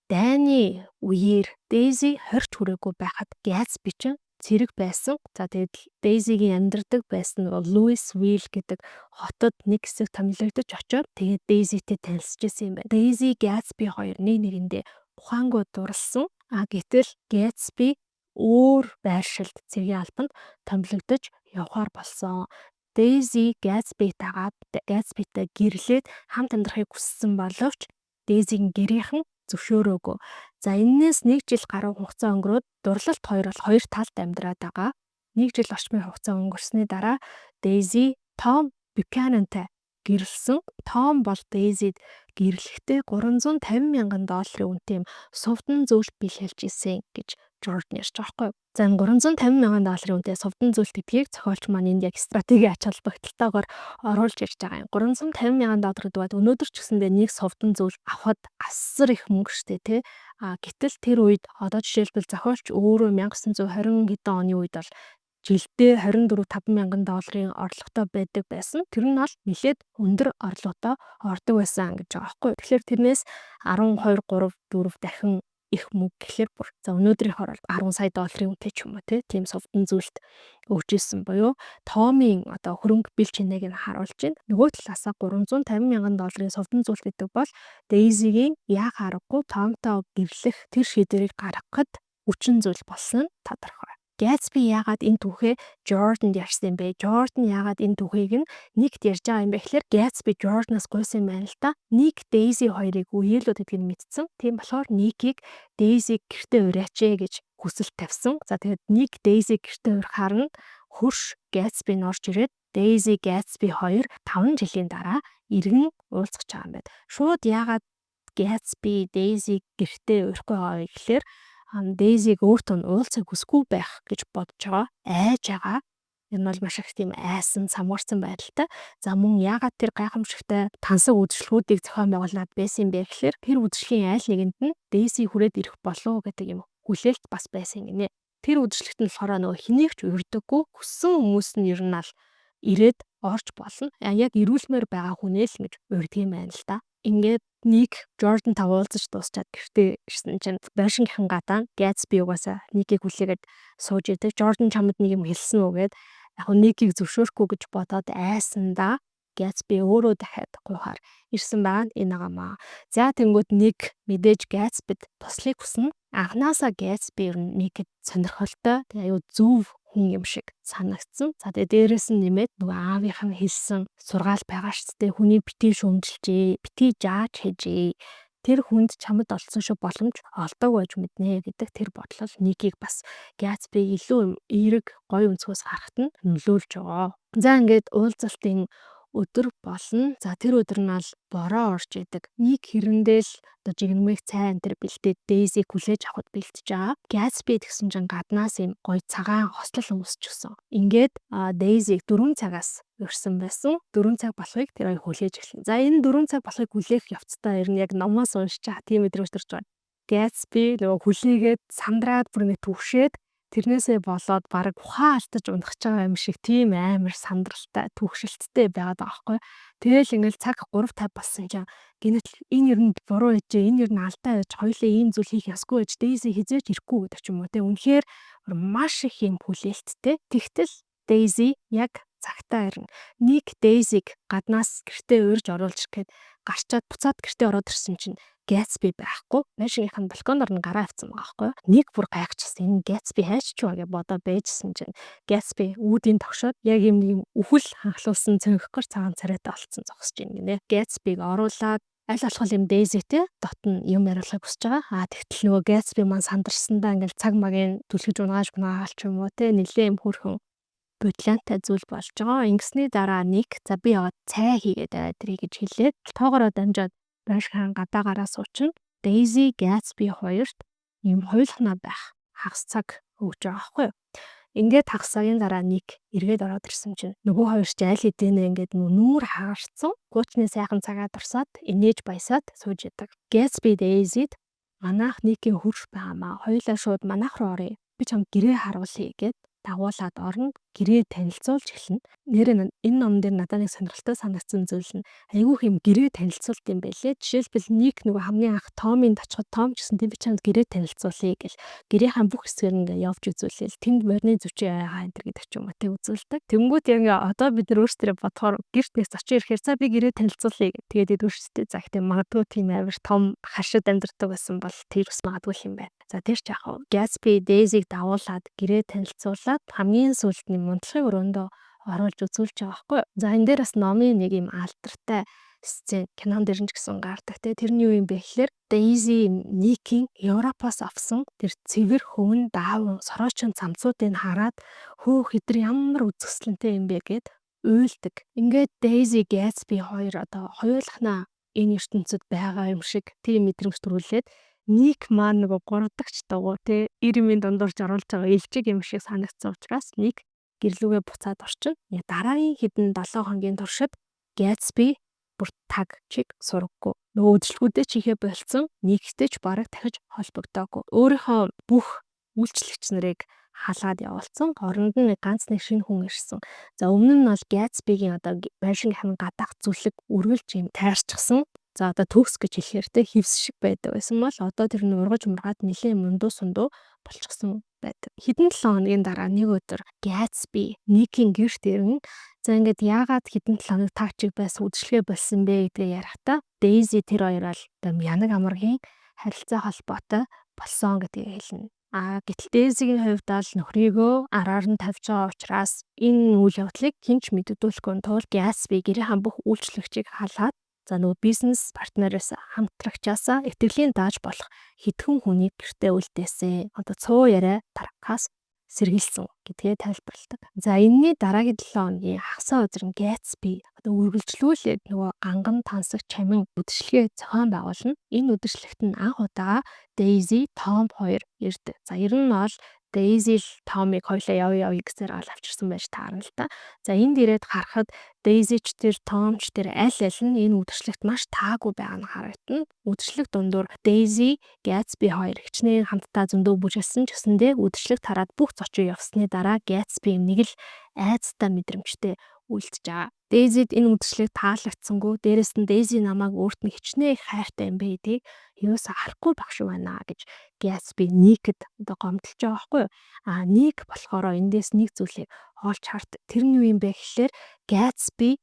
S1: Дайны үеэр Daisy хорч хүрээгүй байхад Gatsby чинь цэрэг байсан. За тэгээд Daisy-гийн амьдардаг байсан нөгөө Louisville гэдэг хотод нэг хэсэг томилогдож очоод тэгээд Daisy-тэй танилцж ирсэн юм байна. Daisy Gatsby хоёр нэг нэгэндээ ухаангууд дурлсан. Гэтэл Gatsby өөр байршилд цэргийн албанд томилогдож явхаар болсон. Daisy Gatsby-тай гэрлээд хамт амьдрахыг хүссэн боловч Daisy-гийн гэрийнхэн зөвшөөрөөгүй. За энээс 1 жил гаруй хугацаа өнгөрөөд дурлалт хоёр бол хоёр талд амьдраад байгаа. 1 жил орчмын хугацаа өнгөрсний дараа Daisy Tom Buchanan-тай гэрлсэн. Tom бол Daisy-д гэрлэхдээ $350,000 үнэтэй сувдан зүйлт бэлгэлж исэн гэж Jordan ярьж байгаа байхгүй. За $350,000 үнэтэй сувдан зүйлт гэдгийг зохиолч маань энд яг стратеги ач холбогдолтойгоор оруулж ярьж байгаа юм. $350,000 гэдэг өнөөдөр ч гэсэндээ нэг сувдан зүйл авахд асар их мөнгө штэ тий. Гэтэл тэр үед одоо жишээлбэл зохиолч өөрөө 1920 хэдэн оны үед бол жилдээ $24,000-5,000 орлоготой байдаг байсан. Тэр нь бол нэлээд өндөр орлоготой ордог байсан гэж байгаа байхгүй. Тэгэхээр тэрнээс 12, 3, 4 дахин их мөнгө гэхэлэр бүр за өнөөдрийнхоор $10 сая үнэтэй ч юм уу тийм сувдан зүйлт өгч ирсэн буюу Томийн одоо хөрөнгө бил чимээг нь харуулж байна. Нөгөө талаасаа $350,000 сувдан зүйлт гэдэг бол Daisy-гийн яг аргагүй Томтой гэрлэх тэр шийдвэрийг гаргахад хүчин зүйл болсон нь тодорхой. Gatsby яагаад энэ түүхээ Jordan-д ярьсан юм бэ? Jordan яагаад энэ түүхийг Nick-д ярьж байгаа юм бэ гэхээр Gatsby Jordan-аас гуйсан юм байна л да. Nick Daisy хоёрыг үеэлүүд гэдгийг мэдсэн. Тийм болохоор Nick-ийг Daisy гэртээ ураач гэж хүсэлт тавьсан. За тэгээд Nick Daisy гэртээ урахаар нь хөрш Gatsby н орж ирээд Daisy Gatsby хоёр 5 жилийн дараа иргэн уулзах байгаа юм байна. Шууд яагаад Gatsby Daisy гэртээ урихгүй байгаа вэ гэхээр Daisy-г өөртөө нь уулзах хүсгүй байх гэж бодож байгаа. Айж байгаа. Энэ бол маш их тийм айсан, самуурсан байдалтай. За мөн яагаад тэр гайхамшигтай тансаг үйлчлэгүүдийг зохион байгуулад байсан юм бэ гэхээр тэр үйлчлэгийн айл нэгэнд нь Daisy хүрээд ирэх болов гэдэг юм хүлээлт бас байсан гинэ. Тэр үйлчлэгт нь болохоор нөгөө хэнийг ч урддаггүй хүссэн хүмүүс нь ер нь ал ирээд орж болно. Яг ирүүлмээр байгаа хүнээ л ингэж урддаг юм байна л да. Ингээд Nick Jordan уулзаж дуусчаад гэртээ ирсэн чинь байшингийнхан гадаа Gatsby угаасаа Nick-ийг хүлээгээд сууж идэг. Jordan чамд нэг юм хэлсэн үү гэд яг Nick-ийг зөвшөөрөхгүй гэж бодоод айсандаа Gatsby өөрөө дахиад гуйхаар ирсэн байна энэ гамаа. За тэнгууд Nick мэдээж Gatsby-д туслахыг хүснэ. Анхнаасаа Gatsby ер нь Nick-д сонирхолтой аюу зөв хүн юм шиг санагдсан. За тэгээ дээрэс нь нэмээд нөгөө аавынх нь хэлсэн сургаал байгаа шүү дээ. Хүний битгий шүүмжилжээ, битгий жааж хийжээ. Тэр хүнд чамд олсон шүү боломж олдог байж мэднэ гэдэг тэр бодлол Nick-ийг бас Gatsby илүү эерэг гоё өнцгөөс харахад нь нөлөөлж байгаа. За ингээд уулзалтын өдөр болно. За тэр өдөр нь бол бороо орж идэг. Nick хэрэндээ л одоо жигнэмэг цай энэ бэлдээд Daisy хүлээж авахд бэлтэж байгаа. Gatsby гэсэн чинь гаднаас юм гоё цагаан хослол өмсч өгсөн. Ингээд Daisy 4 цагаас өрсөн байсан. 4 цаг болохыг тэр хоёр хүлээж эхэлсэн. За энэ 4 цаг болохыг хүлээх явцдаа ер нь яг номоос уншиж байгаа тийм мэдрэмж төрж байна. Gatsby нөгөө хүлээгээд сандраад бүр нэг түгшээд тэрнээсээ болоод баг ухаан алдаж унах байгаа юм шиг тийм амар сандралтай түгшилттэй байгаад байгаа байхгүй. Тэгэл ингээл цаг 3:50 болсон чинь гинэт энэ ер нь буруу ээжээ, энэ ер нь алдаа ээж, хоёулаа ийм зүйл хийх ёсгүй ээж, Daisy хизээж ирэхгүй гэдэг ч юм уу те. Үнэхээр маш их юм хүлээлттэй. Тэгтэл Daisy яг цагтаа ирнэ. Ник Daisy-г гаднаас гэртээ урьж оруулж ирэхэд гарчаад буцаад гэртээ ороод ирсэн чинь Gatsby байхгүй. Машиных нь балконоор нь гараа авсан байгаа байхгүй. Нэг бүр гайхчихсан. Энэ Gatsby хайч ч вэ гэж бодоод байжсэн чинь Gatsby үүдийн тогшоод яг юм нэг үхэл ханхлуулсан цонхгоор цагаан царайтай болцсон зогсож байна гинэ. Gatsby-г оруулаад аль болох юм Daisy-тэй дотн юм яриулахыг хүсэж байгаа. Тэгтэл нөгөө Gatsby маань сандарсандаа ингээл цаг магийн түлхэж унгааж ч юм уу те нэлээ юм хөрхөн бодлонтой зүйл болж байгаа. Ингэсний дараа нэг за би яваад цай хийгээд аваад ирье гэж хэлээд тоогоороо дамжаад байшхан гадаагаараа суучин Daisy Gatsby хоёрт юм хойлохноо байх хагас цаг өгч байгаа байхгүй юу. Ингээд хагас цагийн дараа нэг эргээд ороод ирсэн чинь нөгөө хоёр ч аль хэдийнэ ингээд нүүр хагарцсан. Гуучны сайхан цагаад орсоод инээж баясаад сууж ядаг. Gatsby Daisy-д манайх Никийн хурж байгаамаа. Хоёулаа шууд манайх руу оръё. Би чамд гэрээ харуулъя гэгээд дагуулад орно. Гэрээ танилцуулж эхэлнэ. Нэрээ энэ ном дээр надад нэг сонирхолтой санагдсан зүйл нь айгүйх юм гэрээ танилцуулт юм байлээ. Жишээлбэл Ник нөгөө хамгийн анх Томинд очиход Том ч гэсэн тийм би чамд гэрээ танилцуулъя гэл гэрийнхэн бүх хэсгээр ингээ явж үзүүлээл тэнд морины зүвчээ байгаа энэ төр гэдэг ч юм уу тэ үзүүлдэг. Тэнгүүд яг одоо бид нар өөрсдөө бодохоор гэрт нэг зочин ирэхээр за би гэрээ танилцуулъя гэх. Тэгээд өөрсдөө за их тийм магадгүй тийм авир том хашид амьдардаг байсан бол тэр бас магадгүй юм байна. За тэр ч яах вэ? Gatsby Daisy-г дагуулад гэрээ танилцуулаад хамгийн сүүлд нь мундлахын өрөөндөө оруулж үзүүлж байгаа байхгүй юу. За энэ дээр бас номын нэг юм алдартай сцен кинон дэр нь ч гэсэн гардаг те. Тэрний юу юм бэ гэхээр Daisy Никийн Европоос авсан тэр цэвэр хөвөн даавн сороочин цамцуудыг хараад хөөх эдэр ямар үзэсгэлэнтэй юм бэ гэд уйлдаг. Ингээд Daisy Gatsby хоёр одоо хоёулахнаа энэ ертөнцид байгаа юм шиг тийм мэдрэмж төрүүлээд Ник маань нөгөө гурдагч дагуу те 90-ийн дундуурч оруулж байгаа элчиг юм шиг санагдсан учраас Ник гэрлүүгээ буцаад орчин. Дараагийн хэдэн 7 хоногийн туршид Gatsby бүр таг чиг сураггүй. Нөгөө үдшилгүүдээ чихээ болцсон. Никтэй ч бараг дахиж холбогдоогүй. Өөрийнхөө бүх үйлчлэгч нарыг халаад явуулсан. Оронд нь ганц нэг шинэ хүн ирсэн. За өмнө нь бол Gatsby-гийн одоо байшин гадаах зүлэг үргэлж юм тайрчихсан. За одоо төгс гэж хэлэхээр те хевс шиг байдаг байсан бол одоо тэр нь ургаж мургаад нэлээд мундуу сундуу болчихсон байдаг. Хэдэн 7 хоногийн дараа нэг өдөр Gatsby Никийн гэрт ирнэ. За ингээд яагаад хэдэн 7 хоног тагчиг байсан үдшилгээ болсон бэ гэдгээ ярихдаа Daisy тэр хоёр бол янаг амаргийн харилцаа холбоотой болсон гэдгийг хэлнэ. Гэтэл Daisy-гийн хувьд бол нөхрийгөө араар нь тавьж байгаа учраас энэ үйл явдлыг хинч мэддүүлэхгүй тул Gatsby гэрийн бүх үйлчлэгчийг халаад за нөгөө бизнес партнераас хамтрагчаасаа итгэлийн дааж болох хэдхэн хүнийг гэртээ үлдээсэн. Одоо цуу яриа тархаас сэргийлсэн гэдгээ тайлбарладаг. За энэний дараагийн 7 хоногийн хагасаа өдөр Gatsby одоо үргэлжлүүлээд нөгөө ганган тансаг чамин үдшилгээ зохион байгуулна. Энэ үдшилгт нь анх удаа Daisy, Tom хоёр ирдэг. За ер нь бол Daisy л Tom-ыг хоёлаа явъя гэсээр гал авчирсан байж таарна л та. За энд ирээд харахад Daisy ч тэр Tom ч тэр аль нь энэ үдшилгт маш таагүй байгаа нь харагдана. Үдшилэг дундуур Daisy, Gatsby хоёр хичнээн хамтдаа зөндөө бүжгэлсэн ч гэсэндээ үдшилэг тараад бүх зочид явсны дараа Gatsby нэг л айцтай мэдрэмжтэй үлдэж байгаа. Daisy-д энэ үдшилэг таалагдсангүй. Дээрээс нь Daisy намайг өөрт нь хичнээн их хайртай юм бэ гэдгийг юусаа харахгүй багш байна гэж Gatsby Ник-д одоо гомдолж байгаа байхгүй юу? Ник болохоор эндээс нэг зүйлийг олж харт. Тэр нь юу юм бэ гэхээр Gatsby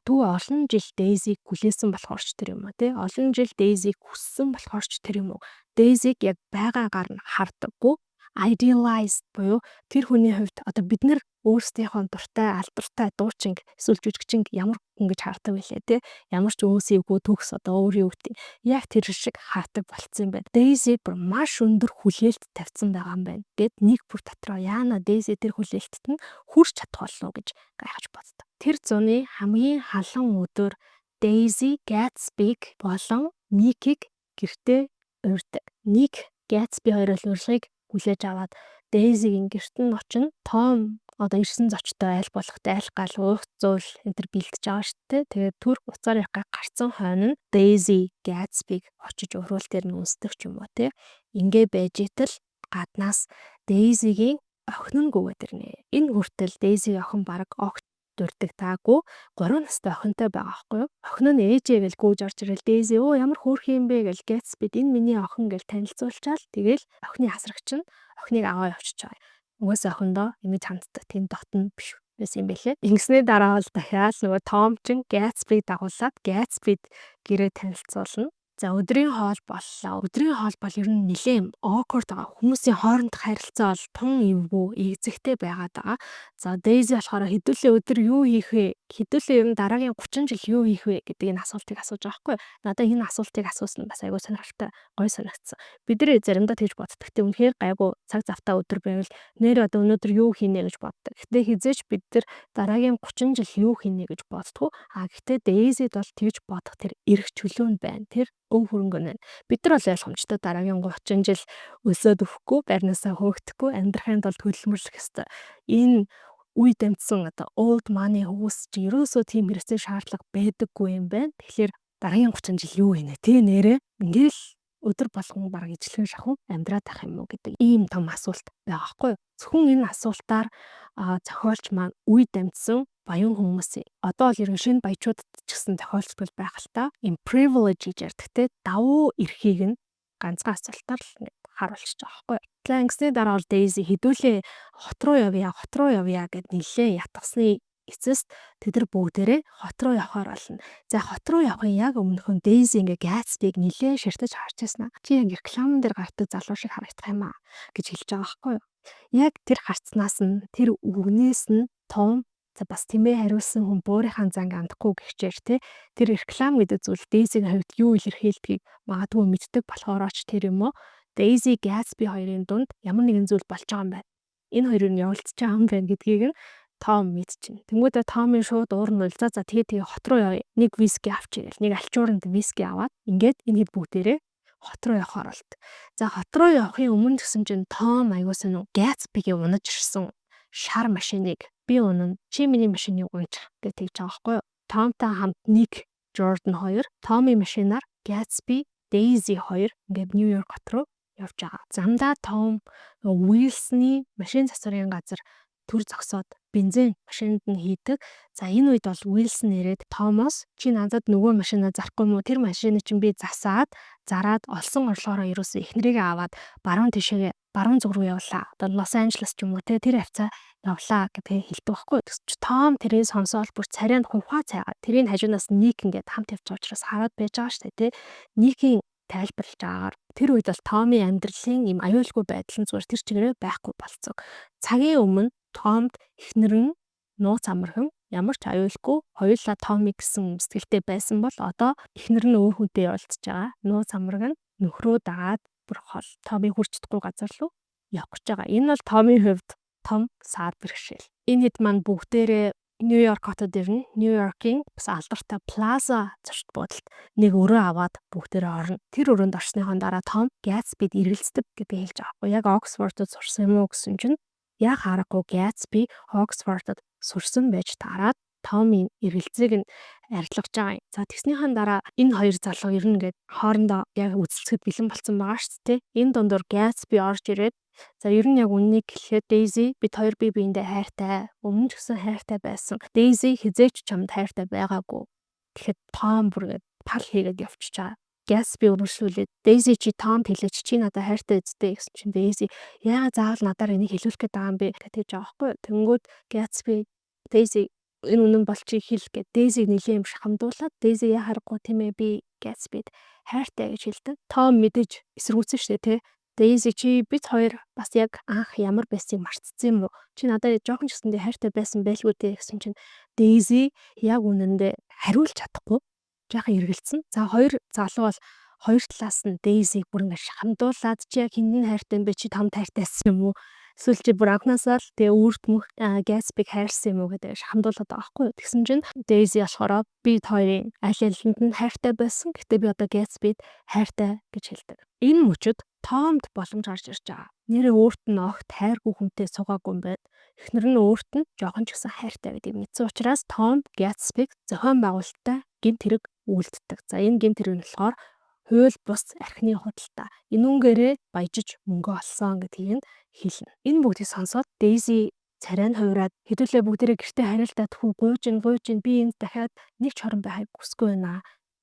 S1: түр олон жил Daisy-г хүлээсэн болохоор ч тэр юм уу те. Олон жил Daisy-г хүссэн болохоор ч тэр юм уу. Daisy-г яг байгаагаар нь хардаггүй. Idealized буюу тэр хүний хувьд одоо бид нар өөрсдийнхөө дуртай алдартай дуучин эсвэл жүжигчин ямар хүн гэж хардаг байлээ те. Ямар ч өөсөйгөө төгс одоо өөр юу гэдэг. Яг тэр шиг хаадаг болцсон юм байна. Daisy бүр маш өндөр хүлээлт тавьсан байгаа юм байна. Гэт нэг бүр дотроо яана Daisy тэр хүлээлтт нь хүрч чадах болов уу гэж гайхаж боддог. Тэр зуны хамгийн халуун өдөр Daisy Gatsby болон Ник-ийг гэртээ урьдаг. Ник Gatsby хоёроо урилгыг хүлээж аваад Daisy-гийн гэрт нь очино. Tom одоо ирсэн зочтой аль болох дайлгал уух зүйл энэ төр бэлтэж байгаа шүү дээ. Тэгээд түр уцаар явах гай гарцсан хойно Daisy Gatsby-г очиж урвал дээр нь үнсдэг ч юм уу те. Ингээ байж итэл гаднаас Daisy-гийн охин нь гүгээд ирнэ. Энэ хүртэл Daisy-гийн охин баг огт дурдаг таагүй 3 настай охинтой байгаа байхгүй юу? Охин нь ээжээ гэл гүйж орж ирэл Daisy оо ямар хөөрхөн юм бэ гэл Gatsby энэ миний охин гэл танилцуулчаал тэгэл охины хасрагч нь охиныг аваа явчихж байгаа. Угаасаа охиндоо ингэж ханддаг тийм дотн биш байсан юм бэлээ. Ингэснээ дараа бол дахиад нөгөө Том чин Gatsby-г дагуулад Gatsby-д гэрээ танилцуулна. За өдрийн хоол боллоо. Өдрийн хоол бол ер нь нэлээд awkward байгаа. Хүмүүсийн хоорондох харилцаа бол тун эвгүй, эзэгтэй байгаад байгаа. За Daisy болохоор хэдүүлээ өдөр юу хийх вэ? Хэдүүлээ ер нь дараагийн 30 жил юу хийх вэ гэдэг энэ асуултыг асууж байгаа хгүй. Надад энэ асуултыг асуусан бас айгүй сонирхолтой, гоё санагдсан. Бид нэр заримдаа тэгж боддог. Тэ үнэхээр гайгүй цаг завтаа өдөр байвал нэр одоо өнөөдөр юу хийнэ гэж боддог. Гэтэ хизээч бид нар дараагийн 30 жил юу хийнэ гэж боддгоо. Гэхдээ Daisy-д бол тэгж бодох тэр эрх чөлөө нь байна. Тэр өв хөрөнгө нь. Бид нар бол ойлгомжтой дараагийн 30 жил өсөөд өвөхгүй, байрнаасаа хөөгдөхгүй, амьдрахын тулд хөдөлмөрлөх ёстой. Энэ үе дамжсан одоо old money хөвс чи ерөөсөө тийм хэрэгцээ шаардлага байдаггүй юм байна. Тэгэхээр дараагийн 30 жил юу вэ нэ? Тэ нэрээ ингээл өдөр болгон бараг ижлэгэн шахуу амьдраад байх юм уу гэдэг ийм том асуулт байгаа байхгүй юу? Зөвхөн энэ асуултаар зохиолч маань үе дамжсан баян хүмүүсийн одоо бол ерөн шинэ баячуудад ч гэсэн тохиолддог байх л та. Им privilege гэж ярьдаг те давуу эрхийг нь ганцхан асуултаар л ингэ харуулчих жоохгүй. Тэгэхээр ингэсний дараа бол Daisy хэдүүлээ хот руу явъя гэд нилээ ятгасны эцэст тэд нар бүгдээрээ хот руу явахаар болно. За хот руу явахын яг өмнөхөн Daisy ингээ Gatsby-г нилээ ширтэж харж байснаа. Чи яг рекламн дээр гардаг залуу шиг харагдах юм аа гэж хэлж байгаа байхгүй юу? Яг тэр харцнаас нь тэр үгнээс нь Том за бас тиймээ хариулсан хүн бөөрийнхаа занг амдахгүй гихчээр те тэр реклам гэдэг зүйл Daisy-гийн хувьд юу илэрхийлдгийг магадгүй мэддэг болохоорооч тэр юм уу Daisy Gatsby хоёрын дунд ямар нэгэн зүйл болж байгаа юм байна. Энэ хоёрын явуулцж байгаа юм байна гэдгийг нь Том мэдчихнэ. Тэнгүүдээ Томын шууд уур нь за тэгээ хот руу явъя. Нэг виски авчи гэл нэг альчууранд виски аваад ингээд энэ хэд бүгдээрээ хот руу явахаар болт. За хот руу явахын өмнө гэсэн чинь Том аягуулсан Gatsby-гийн унаж ирсэн шар машиныг би унана. Чи миний машиныг унаж гэж тэгж байгаа байхгүй юу? Томтой хамт Nick, Jordan хоёр Томын машинаар Gatsby, Daisy хоёр ингээд Нью-Йорк хот руу явж байгаа. Замдаа Том Wilson-ы машин засварын газар төр зогсоод бензин машинд нь хийдэг. За энэ үед бол Wilson ирээд Томоос чи надад нөгөө машинаа зарахгүй мүү? Тэр машиныг чинь би зараад олсон орлогоороо ерөөсөө эхнэрийгээ аваад баруун зүг рүү явлаа. Одоо Лос Анжелес ч юм уу те тэр хавцаа явлаа гэдэг хэлдэг байхгүй. Тэгсч Том тэрийг сонсоод бүр царайнд хувхаа цайгаад тэрийн хажуунаас Nick ингээд хамт явж байгаа учраас хараад байж байгаа штэ те. Nick-ийн тайлбарлаж байгаагаар тэр үед бол Томын амьдралын юм аюулгүй байдал нь зүгээр тэр чигээрээ байхгүй болцсон. Цагийн өмнө Томд эхнэр нь нууц амархан ямар ч аюулгүй хоёулаа Томыг гэсэн сэтгэлтэй байсан бол одоо эхнэр нь өөр хүнтэй явуулчихж байгаа. Нууц амархан нөхрөө дагаад бүр хол Томыг хүрч чадахгүй газар руу явах гэж байгаа. Энэ бол Томын хувьд том сар бэрхшээл. Энэ хэд маань бүгдээрээ Нью-Йорк хотод ирнэ. Нью-Йоркийн бас алдартай Plaza зочд буудалд нэг өрөө аваад бүгдээрээ орно. Тэр өрөөнд орсныхон дараа Том Gatsby-д эргэлздэг гэдгийг хэлж байгаа. Яг Oxford-д сурсан юм уу гэсэн чинь яг харахгүй Gatsby Oxford-д сурсан байж таарад Tomын эргэлзээг нь арилгаж байгаа юм. За тэгснийхэн дараа энэ хоёр залуу ер нь ингээд хоорондоо яг үзэлцэхэд бэлэн болсон байгаа шүү дээ. Энэ дундор Gatsby орж ирээд за ер нь яг үннийг хэлэхэд Daisy бид хоёр бие биендээ хайртай. Өмнө ч гэсэн хайртай байсан. Daisy хизээч чамд хайртай байгаагүй. Тэгэхэд Tom бүр ингээд тал хийгээд явчихж байгаа. Gatsby өргөжлүүлээд Daisy чи Tomд хэлээч чи надад хайртай үсттэй гэсэн чинь Daisy яагаад заавал надаар энийг хэлүүлэх гээд байгаа юм бэ гэж байгаа байхгүй. Тэнгүүд Gatsby Daisy энэ үнэн бол чи хэл гэд Daisy нэлийн юм шахамдуулаад Daisy яхахгүй тийм ээ би Gatsby-д хайртай гэж хэлдэг. Tom мэдээж эсэргүүцсэн шүү дээ тий. Daisy чи бид хоёр бас яг анх ямар байсныг мартцсан юм уу? Чи надад жоохон ч гэсэндээ хайртай байсан байлгүй дээ гэсэн чинь Daisy яг үнэндээ хариулж чадахгүй жаахан эргэлцсэн. За хоёр залуу бол хоёр талаас нь Daisy бүр ингэ шахамдуулаад чи яг хинний хайртай юм бэ? Чи Том хайртайсан юм уу? Эсвэл чи бүр анхнаасаа л тэгээ үрд мөх Gatsby-г хайрсан юм уу гэдэг шахамдуулаад байгаа байхгүй юу? Тэгсэн чинь Daisy болохоор бид хоёрын аль алинд нь хайртай байсан. Гэтэ би одоо Gatsby-д хайртай гэж хэлдэг. Энэ мөчөд Tomд боломж гарч ирж байгаа. Нэрээ өөрт нь огт хайргүй хүнтэй суугаагүй юм байд. Эхнэр нь өөрт нь жоохон ч гэсэн хайртай гэдгийг мэдсэн учраас Том Gatsby-г зохион байгуулалттай гэмт хэрэг үйлддэг. За энэ гэмт хэрэг нь болохоор хууль бус архины худалдаа. Энүүнгээрээ баяжиж мөнгө олсон гэдгийг нь хэлнэ. Энэ бүгдийг сонсоод Daisy царай нь хувираад хэдүүлээ бүгдээрээ гэртээ хариултаад хүү гуйж ин би энд дахиад нэг ч хорон байхыг хүсэхгүй байна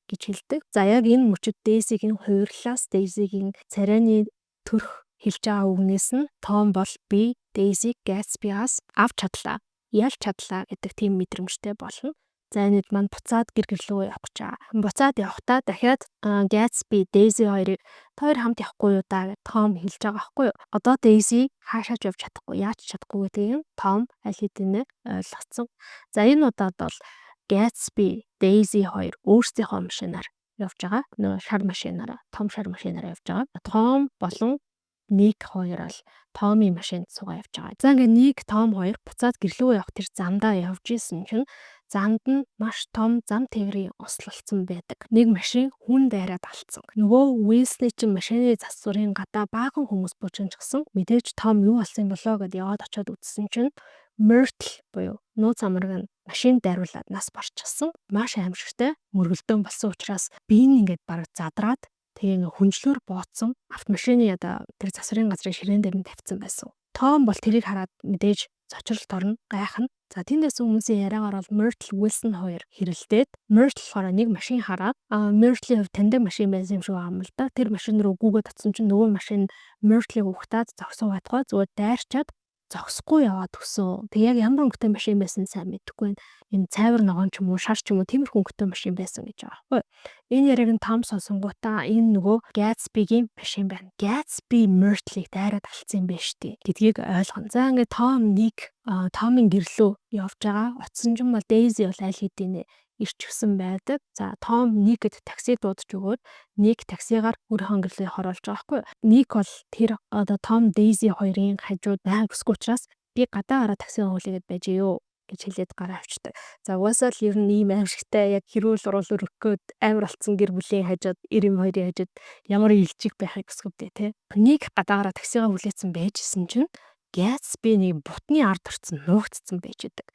S1: гэж хэлдэг. За яг энэ мөчөд Daisy-гийн хувирлаас Daisy-гийн царайны төрх хэлж байгаа үгнээс нь Том бол би Daisy Gatsby-аас авч чадлаа, ялж чадлаа гэдэг тийм мэдрэмжтэй болно. За энэд маань буцаад гэр рүү явах гэж байгаа. Буцаад явахдаа дахиад Gatsby Daisy хоёрыг хоёр хамт явахгүй юу даа гэж Том хэлж байгаа байхгүй юу. Одоо Daisy хаашаач явж чадахгүй, яаж чадахгүй гэдгийг Том аль хэдийнэ ойлгоцсон. За энэ удаад бол Gatsby Daisy хоёр өөрсдийнхөө машинаар явж байгаа. Нөгөө шар машинаараа, Том шар машинаараа явж байгаа. Том болон Ник хоёр бол Томын машинд суугаа явж байгаа. За ингээ Ник, Том хоёр буцаад гэрлөө явах тэр замдаа явж исэн чинь замд нь маш том зам тээврийн ослолцсон байдаг. Нэг машин хүн дайраад алдсан. Нөгөө Уилсны чинь машины засварын гадаа баахан хүмүүс бужинжсан. Мэдээж Том юу болсон болоо гэдээ яваад очиод үзсэн чинь Myrtle буюу нууц амраг нь машин дайруулад нас барчихсан. Маш аимшигтай мөргөлдөөн болсон учраас би ингээд бараг задраад тэгээ хүнжлөөр бооцсон автомашины тэр засварын газрын ширээн дээр нь тавьсан байсан. Том бол тэрийг хараад мэдээж зочролт орно, гайхна. За тэндээс хүмүүсийн яриагаар бол Myrtle Wilson хоёр хэрэлдээд Myrtle болохоор нэг машин хараад Myrtle-ийн хувьд таньдаг машин байсан юм шиг байгаа юм л да. Тэр машин руу гүгээд татсан чинь нөгөө машин Myrtle-ийг ухтаад зогсоо байтгаа зүгээр дайрчаад зогсохгүй яваад өгсөн. Тэг яг ямар өнгөтэй машин байсан сайн мэдэхгүй байна. Энэ цайвар ногоон ч юм уу, шар ч юм уу тиймэрхүү өнгөтэй машин байсан гэж байгаа байхгүй. Энэ яриаг нь Том сонсонгуудаа энэ нөгөө Gatsby-гийн машин байна. Gatsby Myrtle-ийг дайраад алдсан юм байна штэ гэдгийг ойлгоно. За ингээд Том Ник Томын гэрлөө явж байгаа. Утсан ч юм бол Daisy бол аль хэдийнэ ирчихсэн байдаг. За Том Никэд такси дуудаж өгөөд Ник таксигаар өөрийнхөө гэрлээ хоруулж байгаа байхгүй. Ник бол тэр Том Daisy хоёрын хажууд байг өсгөх учраас би гадаа гараа такси уулыгээд байж ёо гэж хэлээд гараа авчдаг. За угаасаа л ер нь ийм аимшигтай яг хэрүүл уруул өргөхөд амар алдсан гэр бүлийн хажууд 92-ийн хажууд ямар илжиг байхыг өсгөвдөө те. Ник гадаа гараа таксигаа хүлээсэн байжсэн чинь Gatsby нэг бутны ард орцсон нуугдсан байж идэг.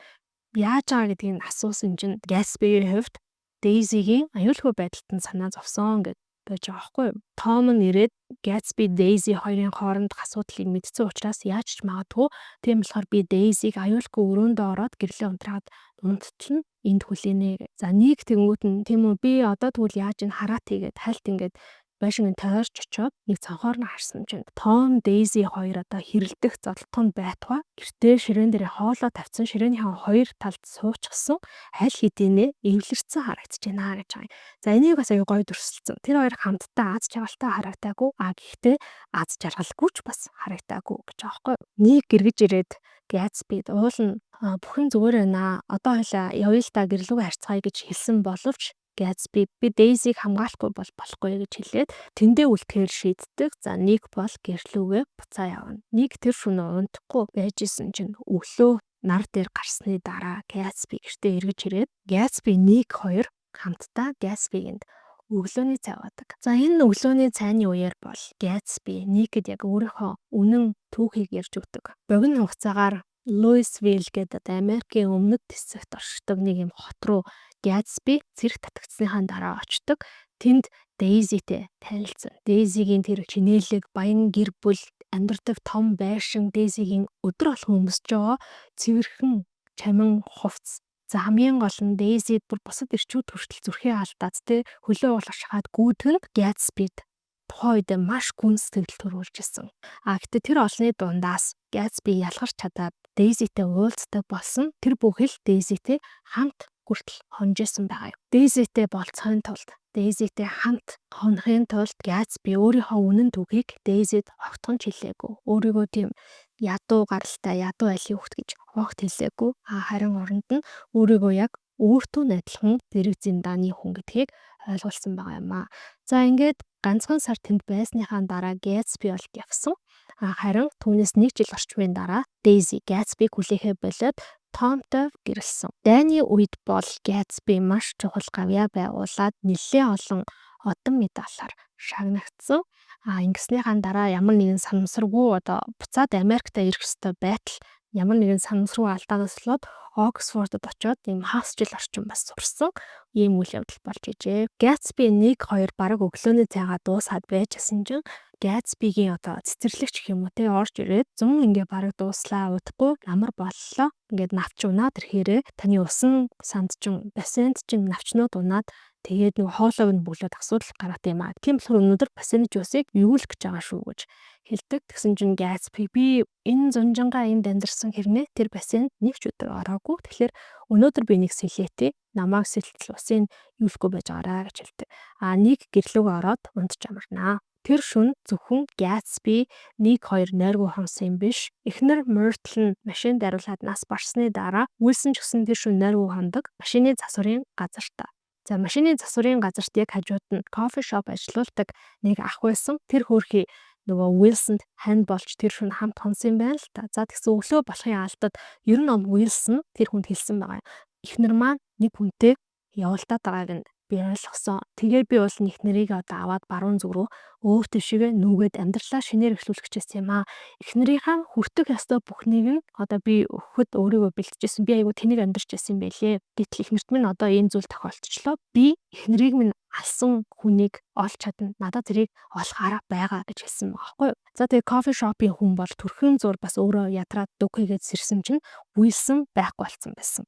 S1: Яаж байгаа гэдгийг асуусан чинь Gatsby-ийн хувьд Daisy-гийн аюулгүй байдалд нь санаа зовсон гэж байж байгаа байхгүй юу. Том нь ирээд Gatsby Daisy хоёрын хоорондох асуудлыг мэдсэн учраас яаж ч магадгүй тийм болохоор би Daisy-г аюулгүй өрөөндөө ороод гэрлээ унтраад унтчихна энд хүлээнэ. За нэг тэнгуут нь тийм үү би одоо тэгвэл яаж ин хараат хийгээд хальт ингээд байшин тойрч очоод нэг цанхоор нь харсан чинь Том Daisy хоёр хэрэлдэх зодтолтонд байтугай гэртээ ширээн дээр хоолоо тавьсан ширээнийхээ хоёр талд суучихсан аль хэдийнэ эвлэрсэн харагдаж байна гэж байгаа. За энийг бас аягүй гоё дүрсэлсэн. Тэр хоёр хамтдаа аз жаргалтай харагдаагүй гэхдээ аз жаргалгүй ч бас харагдаагүй гэж байгаа байхгүй. Нэг гэргэж ирээд Gatsby уулна бүхэн зүгээр байна. Одоо хойлоо явъя л та гэрлүүгээ харьцгаая гэж хэлсэн боловч Gatsby би Daisy-г хамгаалахгүй болохгүй гэж хэлээд тэндээ үлдэхээр шийддэг. За Ник бол гэрлүүгээ буцаа явна. Ник тэр шөнө унтахгүй байжсэн чинь өглөө нар дээр гарсны дараа Gatsby гэртээ эргэж ирээд Gatsby Ник хоёр хамтдаа Gatsby-г өглөөний цай уудаг. За энэ өглөөний цайны үеэр бол Gatsby Никэд яг өөрийнхөө үнэн түүхийг ярьж өгдөг. Богино хугацаагаар Louisville гэдэг Америкийн өмнөд хэсэгт оршдог нэг юм хот руу Gatsby зэрэг татагдсныхаа дараа очдог. Тэнд Daisy-тэй танилцсан. Daisy-гийн тэр чинээлэг баян гэр бүл амьдардаг том байшин Daisy-гийн өдөр болгон өмсөж байгаа цэвэрхэн чамин хувцс. За хамгийн гол нь Daisy бүр бусад ирчүүд хүртэл зүрхээ алдаад те хөлөө уулгах шахаад гүйтгэнд Gatsby-д тухайн үед маш гүн сэтгэл төрүүлж исэн. Гэтэ тэр олны дундаас Gatsby ялгарч чадаад Daisy-тэй уулздаг болсон. Тэр бүхэл Daisy-тэй хамт хүртэл хонжсэн байгаа юм. Daisy-тэй болцохын тулд Daisy-тэй хамт хонохын тулд Gatsby өөрийнхөө үнэн түүхийг Daisy-д огтхон хэлээгүй. Өөрийгөө тийм ядуу гаралтай, ядуу айлын хүүхэд гэж огт хэлээгүй. Харин оронд нь өөрийгөө яг өөртөө найдлахын зэрэг зиндааны хүн гэдгийг ойлгуулсан байгаа юм аа. За ингээд ганцхан сар тэнд байсныхаа дараа Gatsby олд явсан. Харин түүнээс нэг жил орчмын дараа Daisy Gatsby-г хүлээхээ болоод Томтой гэрэлсэн. Дайны үед бол Gatsby маш чухал гавьяа байгуулад нэлээд олон одон медалаар шагнагдсан. Ингэснийхаа дараа ямар нэгэн санамсаргүй буцаад Америкт ирэх ёстой байтал ямар нэгэн санамсруу алдаагаас болоод Оксфордод очоод ийм хагас жил орчим бас сурсан ийм үйл явдал болж ижээ. Gatsby 1 2 бараг өглөөний цайгаа дуусаад байжсэн чинь Gatsby-гийн одоо цэцэрлэгч гэх юм уу те орж ирээд зун ингээ бараг дууслаа удахгүй амар боллоо. Ингээд навч унаад ирэхээрээ таны усан санд чин бассейнд чин навчнууд унаад тэгээд нөгөө хоолойг нь бүглээд асуудал гараад юм аа. Тийм болохоор өнөөдөр бассейн юусыг юу л гэж байгаа шүү гэж хэлдэг. Тэгсэн чинь Gatsby би энэ зунжангаа энд амьдарсан хэрнээ тэр бассейнд нэг ч өдөр ороогүй. Тэгэхээр өнөөдөр би нэг сэлээтэй намайг сэлтэл усын юулахгүй байж байгаараа гэж хэлдэг. Нэг гэрлүүгөө ороод унтж амарнаа. Тэр шөнө зөвхөн Gatsby 1 2 нойргүй хонсон юм биш. Эхнэр Myrtle нь машин дариулаад нас барсны дараа Wilson ч гэсэн тэр шөнө нойргүй хондог машины засварын газартаа. За машины засварын газарт яг хажууд нь кофе шоп ажиллаулдаг нэг ах байсан. Тэр хөөрхий нөгөө Wilson-д хань болж тэр шөнө хамт хонсон юм байна л та. За тэгсэн өглөө болохын алдад ер нь Wilson тэр хүнд хэлсэн байгаа. Эхнэр маань нэг хүнтэй явуулдаад байгааг нь би ойлгосон. Тэгээ би бол эхнэрийг одоо аваад баруун зүг рүү өөр төвшигээ нүгэд амьдралаа шинээр эхлүүлэх гэсэн юм аа. Эхнэрийнхаа хүртэх ёстой бүхнийг нь одоо би өгөхөд өөрийгөө бэлтжижсэн. Би айгу тэнийг амьдарч байсан байлээ. Гэтэл эхнэрт минь одоо энэ зүйл тохиолдчихлоо. Би эхнэрийг минь алсан хүнийг олж чадна. Надад тэрийг олох арга байгаа гэж хэлсэн байгаа байхгүй юу. За тэгээ кофе шопын хүн бол төрхөн зур бас өөрөө ядраад дүг хийгээд сэрсэн чинь Wilson байхгүй болсон байсан.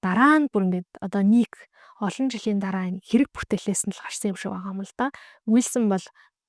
S1: Дараа нь бүр ингээд одоо нэг олон жилийн дараа хэрэг бүтээлээс нь л гарсан юм шиг байгаа юм л да. Wilson бол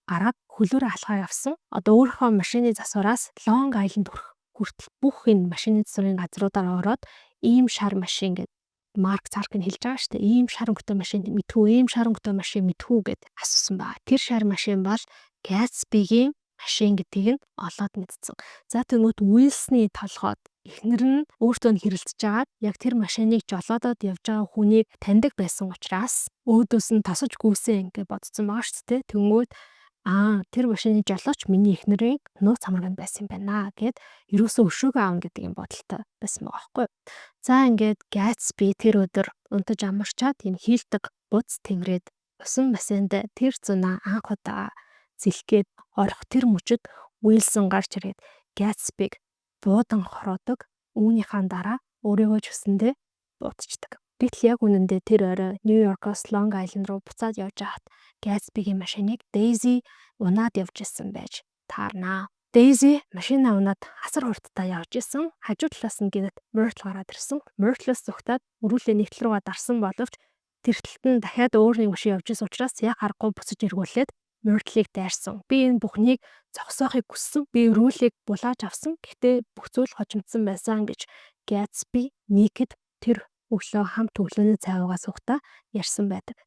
S1: гараад хөлөөрөө алхаа явсан. Одоо өөрийнхөө машины засвараас Long Island хүртэл бүх энэ машины засварын газруудаар ороод ийм шар машин гэдэг Марк Царкин хэлж байгаа шүү дээ. Ийм шар өнгөтэй машин мэдхүү, ийм шар өнгөтэй машин мэдхүү гэд асуусан байгаа. Тэр шар машин бол Gatsby-гийн машин гэдгийг нь олоод мэдсэн. За тэгмүүд Wilson-ы толгойд эхнэр нь өөртөө нь хэрэлдэж агаад яг тэр машиныг жолоодод явж байгаа хүнийг таньдаг байсан учраас өөдөөс нь тосож гүйсэн ингээ бодсон байгаа шүү дээ. Тэнгүүд тэр машины жолооч миний эхнэрийн нууц хамраганд байсан юм байна гэд ерөөсөө өшөөгөө аавна гэдэг юм бодолтой байсан байгаа байхгүй. За ингээд Gatsby тэр өдөр унтаж амарчаад юм хийлдэг буц тэврээд усан бассейнд тэр зунаа анх удаа зэлгээд орох тэр мөчөд Wilson гарч ирээд Gatsby-г буудан хороодог. Үүнийхаа дараа өөрийгөө ч үсэндээ буутчихдаг. Гэтэл яг үнэндээ тэр орой Нью-Йоркоос Long Island руу буцаад явж хаад Gatsby-гийн машиныг Daisy унаад явж исэн байж таарнаа. Daisy машинаа унаад асар хурдтай явж исэн. Хажуу талаас нь гинэт Myrtle гараад ирсэн. Myrtle-с зүгтаад өрүүлээ нэгтэл рүүгээ дарсан боловч тэр талд нь дахиад өөр нэг машин явж исэн учраас яг харахгүй буцаж эргүүлээд Myrtle-ийг дайрсан. Би энэ бүхнийг зогсоохыг хүссэн. Би өрүүлийг булааж авсан. Гэхдээ бүх зүйл хожимдсан байсан гэж Gatsby Nick-д тэр өглөө хамт өглөөний цайгаа суухдаа ярьсан байдаг.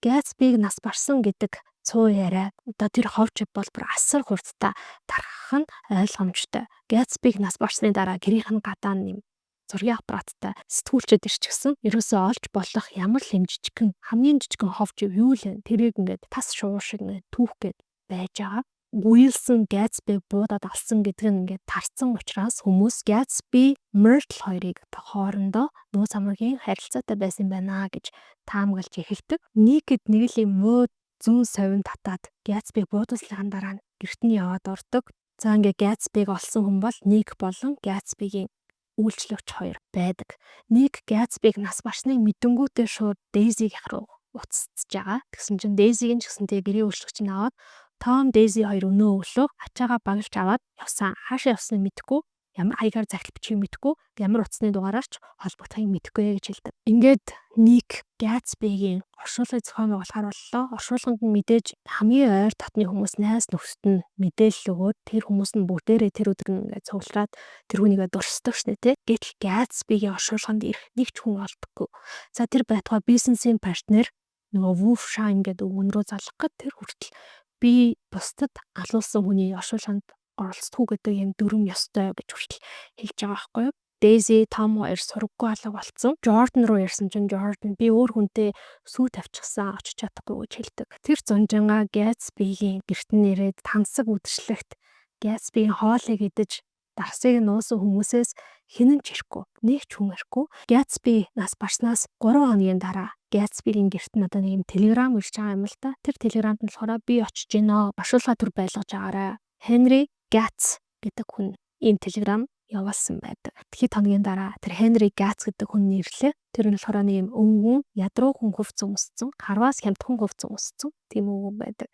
S1: Gatsby-г нас барсан гэдэг цуу яриа одоо тэр ховч бол бүр асар хурдтай тархах нь ойлгомжтой. Gatsby-г нас барсны дараа гэрийнх нь гадаа нэм зургийн аппараттай сэтгүүлчэд ирчихсэн. Ерөөсөө олж болох ямар л хэм жижигхэн хамгийн жижигхэн ховч юу л вэ? Тэрийг ингээд тас шуу шиг ингээд түүх гээд байж байгаа. Wilson Gatsby буудаад алсан гэдэг нь ингээд тарцсан учраас хүмүүс Gatsby Myrtle хоёрыг хоорондоо нууц хамрагын харилцаатай байсан байна гэж таамаглаж эхэлдэг. Nick-д нэг л юм муу зүүн совин татаад Gatsby буудуулсны дараа гэрт нь яваад ордог. За ингээд Gatsby-г олсон хүн бол Nick болон Gatsby-гийн үйлчлэгч хоёр байдаг. Nick Gatsby-г нас барсныг мэдэнгүүтээ шууд Daisy-г руу уцсаж байгаа. Тэгсэн чинь Daisy-гийн ч гэсэн тэгээ гэрийн үйлчлэгч нь аваад Tom Daisy хоёр өнөө өглөө ачаагаа багж аваад явсан. Хаашаа явсныг мэдэхгүй, ямар хаягаар захил бичгийг мэдэхгүй, ямар утасны дугаараар ч холбогдохыг мэдэхгүй гэж хэлдэг. Ингээд Nick Gatsby-гийн оршуулгыг зохион байгуулахаар боллоо. Оршуулганд нь мэдээж хамгийн ойр татны хүмүүс найз нөхдөд нь мэдээлэл өгөөд тэр хүмүүс нь бүгдээрээ тэр өдөр ингээд цуглараад тэр хүнийгээ дурсдаг шнэ тэ. Гэтэл Gatsby-гийн оршуулганд ирэх нэг ч хүн олдоггүй. За тэр байтугай бизнесийн партнер нөгөө Wolf Shine гэдэг өвгөн рүү залгах гэд тэр хүртэл би бусдад алуулсан хүний оршуулганд оролцдоггүй гэдэг юм дүрм ёстой гэж хүртэл хэлж байгаа байхгүй юу. Daisy Tom хоёр сургаггүй алга болцсон. Jordan руу ярьсан чинь Jordan би өөр хүнтэй сүү тавьчихсан очиж чадахгүй гэж хэлдэг. Тэр зунжангаа Gatsby-гийн гэрт нэрээд тансаг үдшилэгт Gatsby-гийн хоолыг идэж дарсыг нуусан хүмүүсээс хинэн ч ирэхгүй. Нэг ч хүн ирэхгүй. Gatsby нас барснаас 3 хоногийн дараа Gatsby-гийн гэрт нь одоо нэг юм телеграм ирж байгаа юм л та. Тэр телеграмд нь болохоор би очиж гинэ. Башуулга төр байлгаж агаарай. Henry Gatz гэдэг хүн ийм телеграм явуулсан байдаг. Тэгэхэд хоногийн дараа тэр Хенри Гац гэдэг хүн нэрлээ. Тэр нь болохоор нэг юм өвгөн ядруу хүн хувцс өмссөн, харваас хямдхан хувцс өмссөн тийм өвгөн байдаг.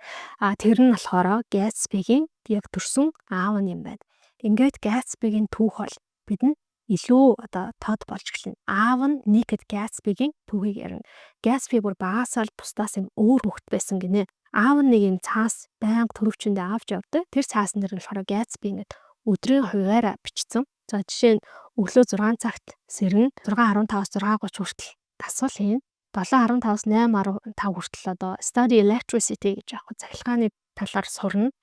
S1: Тэр нь болохоор Gatsby-гийн яг төрсөн аав нь юм байна. Ингээд Gatsby-гийн түүх бол бидэнд илүү тод болж эхэлнэ. Аав нь Naked Gatsby-гийн түүхийг ярина. Gatsby бүр багасаа л бусдаас юм өөр хүүхэд байсан гинэ. Аав нь нэг юм цаас байнга төрөвчөндөө авч явдаг. Тэр цаасан дээр нь болохоор Gatsby ингээд өдрийн хуваараа бичсэн. За жишээ нь өглөө 6 цагт сэрнэ 6:15-аас 6:30 хүртэл дасгал хийн. 7:15-аас 8:15 хүртэл study electricity гэж яг цахилгааны талаар сурна.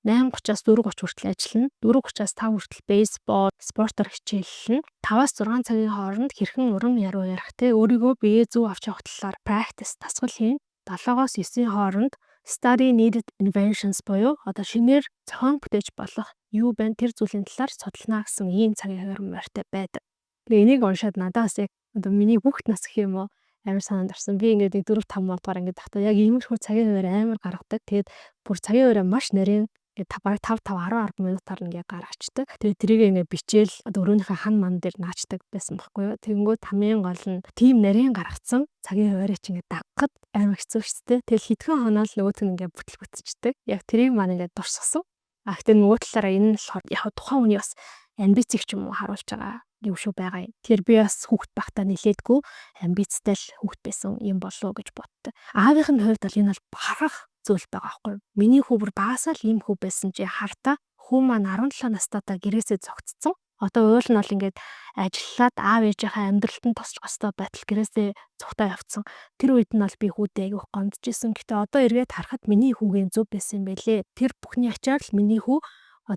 S1: 8:30-аас 4:30 хүртэл ажиллана. 4:30-аас 5 хүртэл бейсбол, спортоор хичээллэн. 5-аас 6 цагийн хооронд хэрхэн урам яруу ярих те өөрийгөө биеэ зөв авч явах талаар practice дасгал хийн. 7-оос 9-ийн хооронд study needed inventions буюу шинээр зохион бүтээж болох юу байна тэр зүйлийн талаар судална гэсэн ийм цагийн хуваарьтай байдаг. Тэгээ энийг уншаад надаас яг миний хүүхэд нас гэх юм уу амар санаанд орсон. Би ингээд 4-5 модоор ингээд тахтаа яг иймэрхүү цагийн хуваар амар гаргадаг. Тэгээд бүр цагийн хуваараа маш нарийн баг 5-10 минутаар ингээд гаргацдаг. Тэгээд тэрийг ингээд бичээл өрөөнийхөө хан ман дээр наачдаг байсан байхгүй юу. Тэгэнгүүт хамгийн гол нь тим нарийн гаргацсан цагийн хуваарийг чи ингээд дагахад амар хэцүү шүү дээ. Тэгэл хитгэн хоноод л нөгөөт нь ингээд бүтэл бүтцдэг. Яг тэрийг маань ингээд дурсгасан. Гэхдээ нөгөө талаараа энэ нь болохоор яг тухайн хүний бас амбицийг ч юм уу харуулж байгаа юм шүү байгаа юм. Тэр би бас хүүхэд байхдаа нилээдгүй амбицтай л хүүхэд байсан юм болов гэж боддог. Аавынхын хувьд бол энэ бол барах зүйл байгаа байхгүй юу. Миний хүү бүр багасаа л ийм хүү байсан чи хартаа хүү маань 17 настайдаа гэрээсээ зогтцсон. Уул нь бол ингээд ажиллаад аав ээжийнхээ амьдралд нь тосч гостой байтал гэрээсээ цухтаа явцсан. Тэр үед нь бол би хүүдээ айгүйх гомдчихсэн. Гэтэ эргээд харахад миний хүүгийн зөв байсан юм байлээ. Тэр бүхний ачаар л миний хүү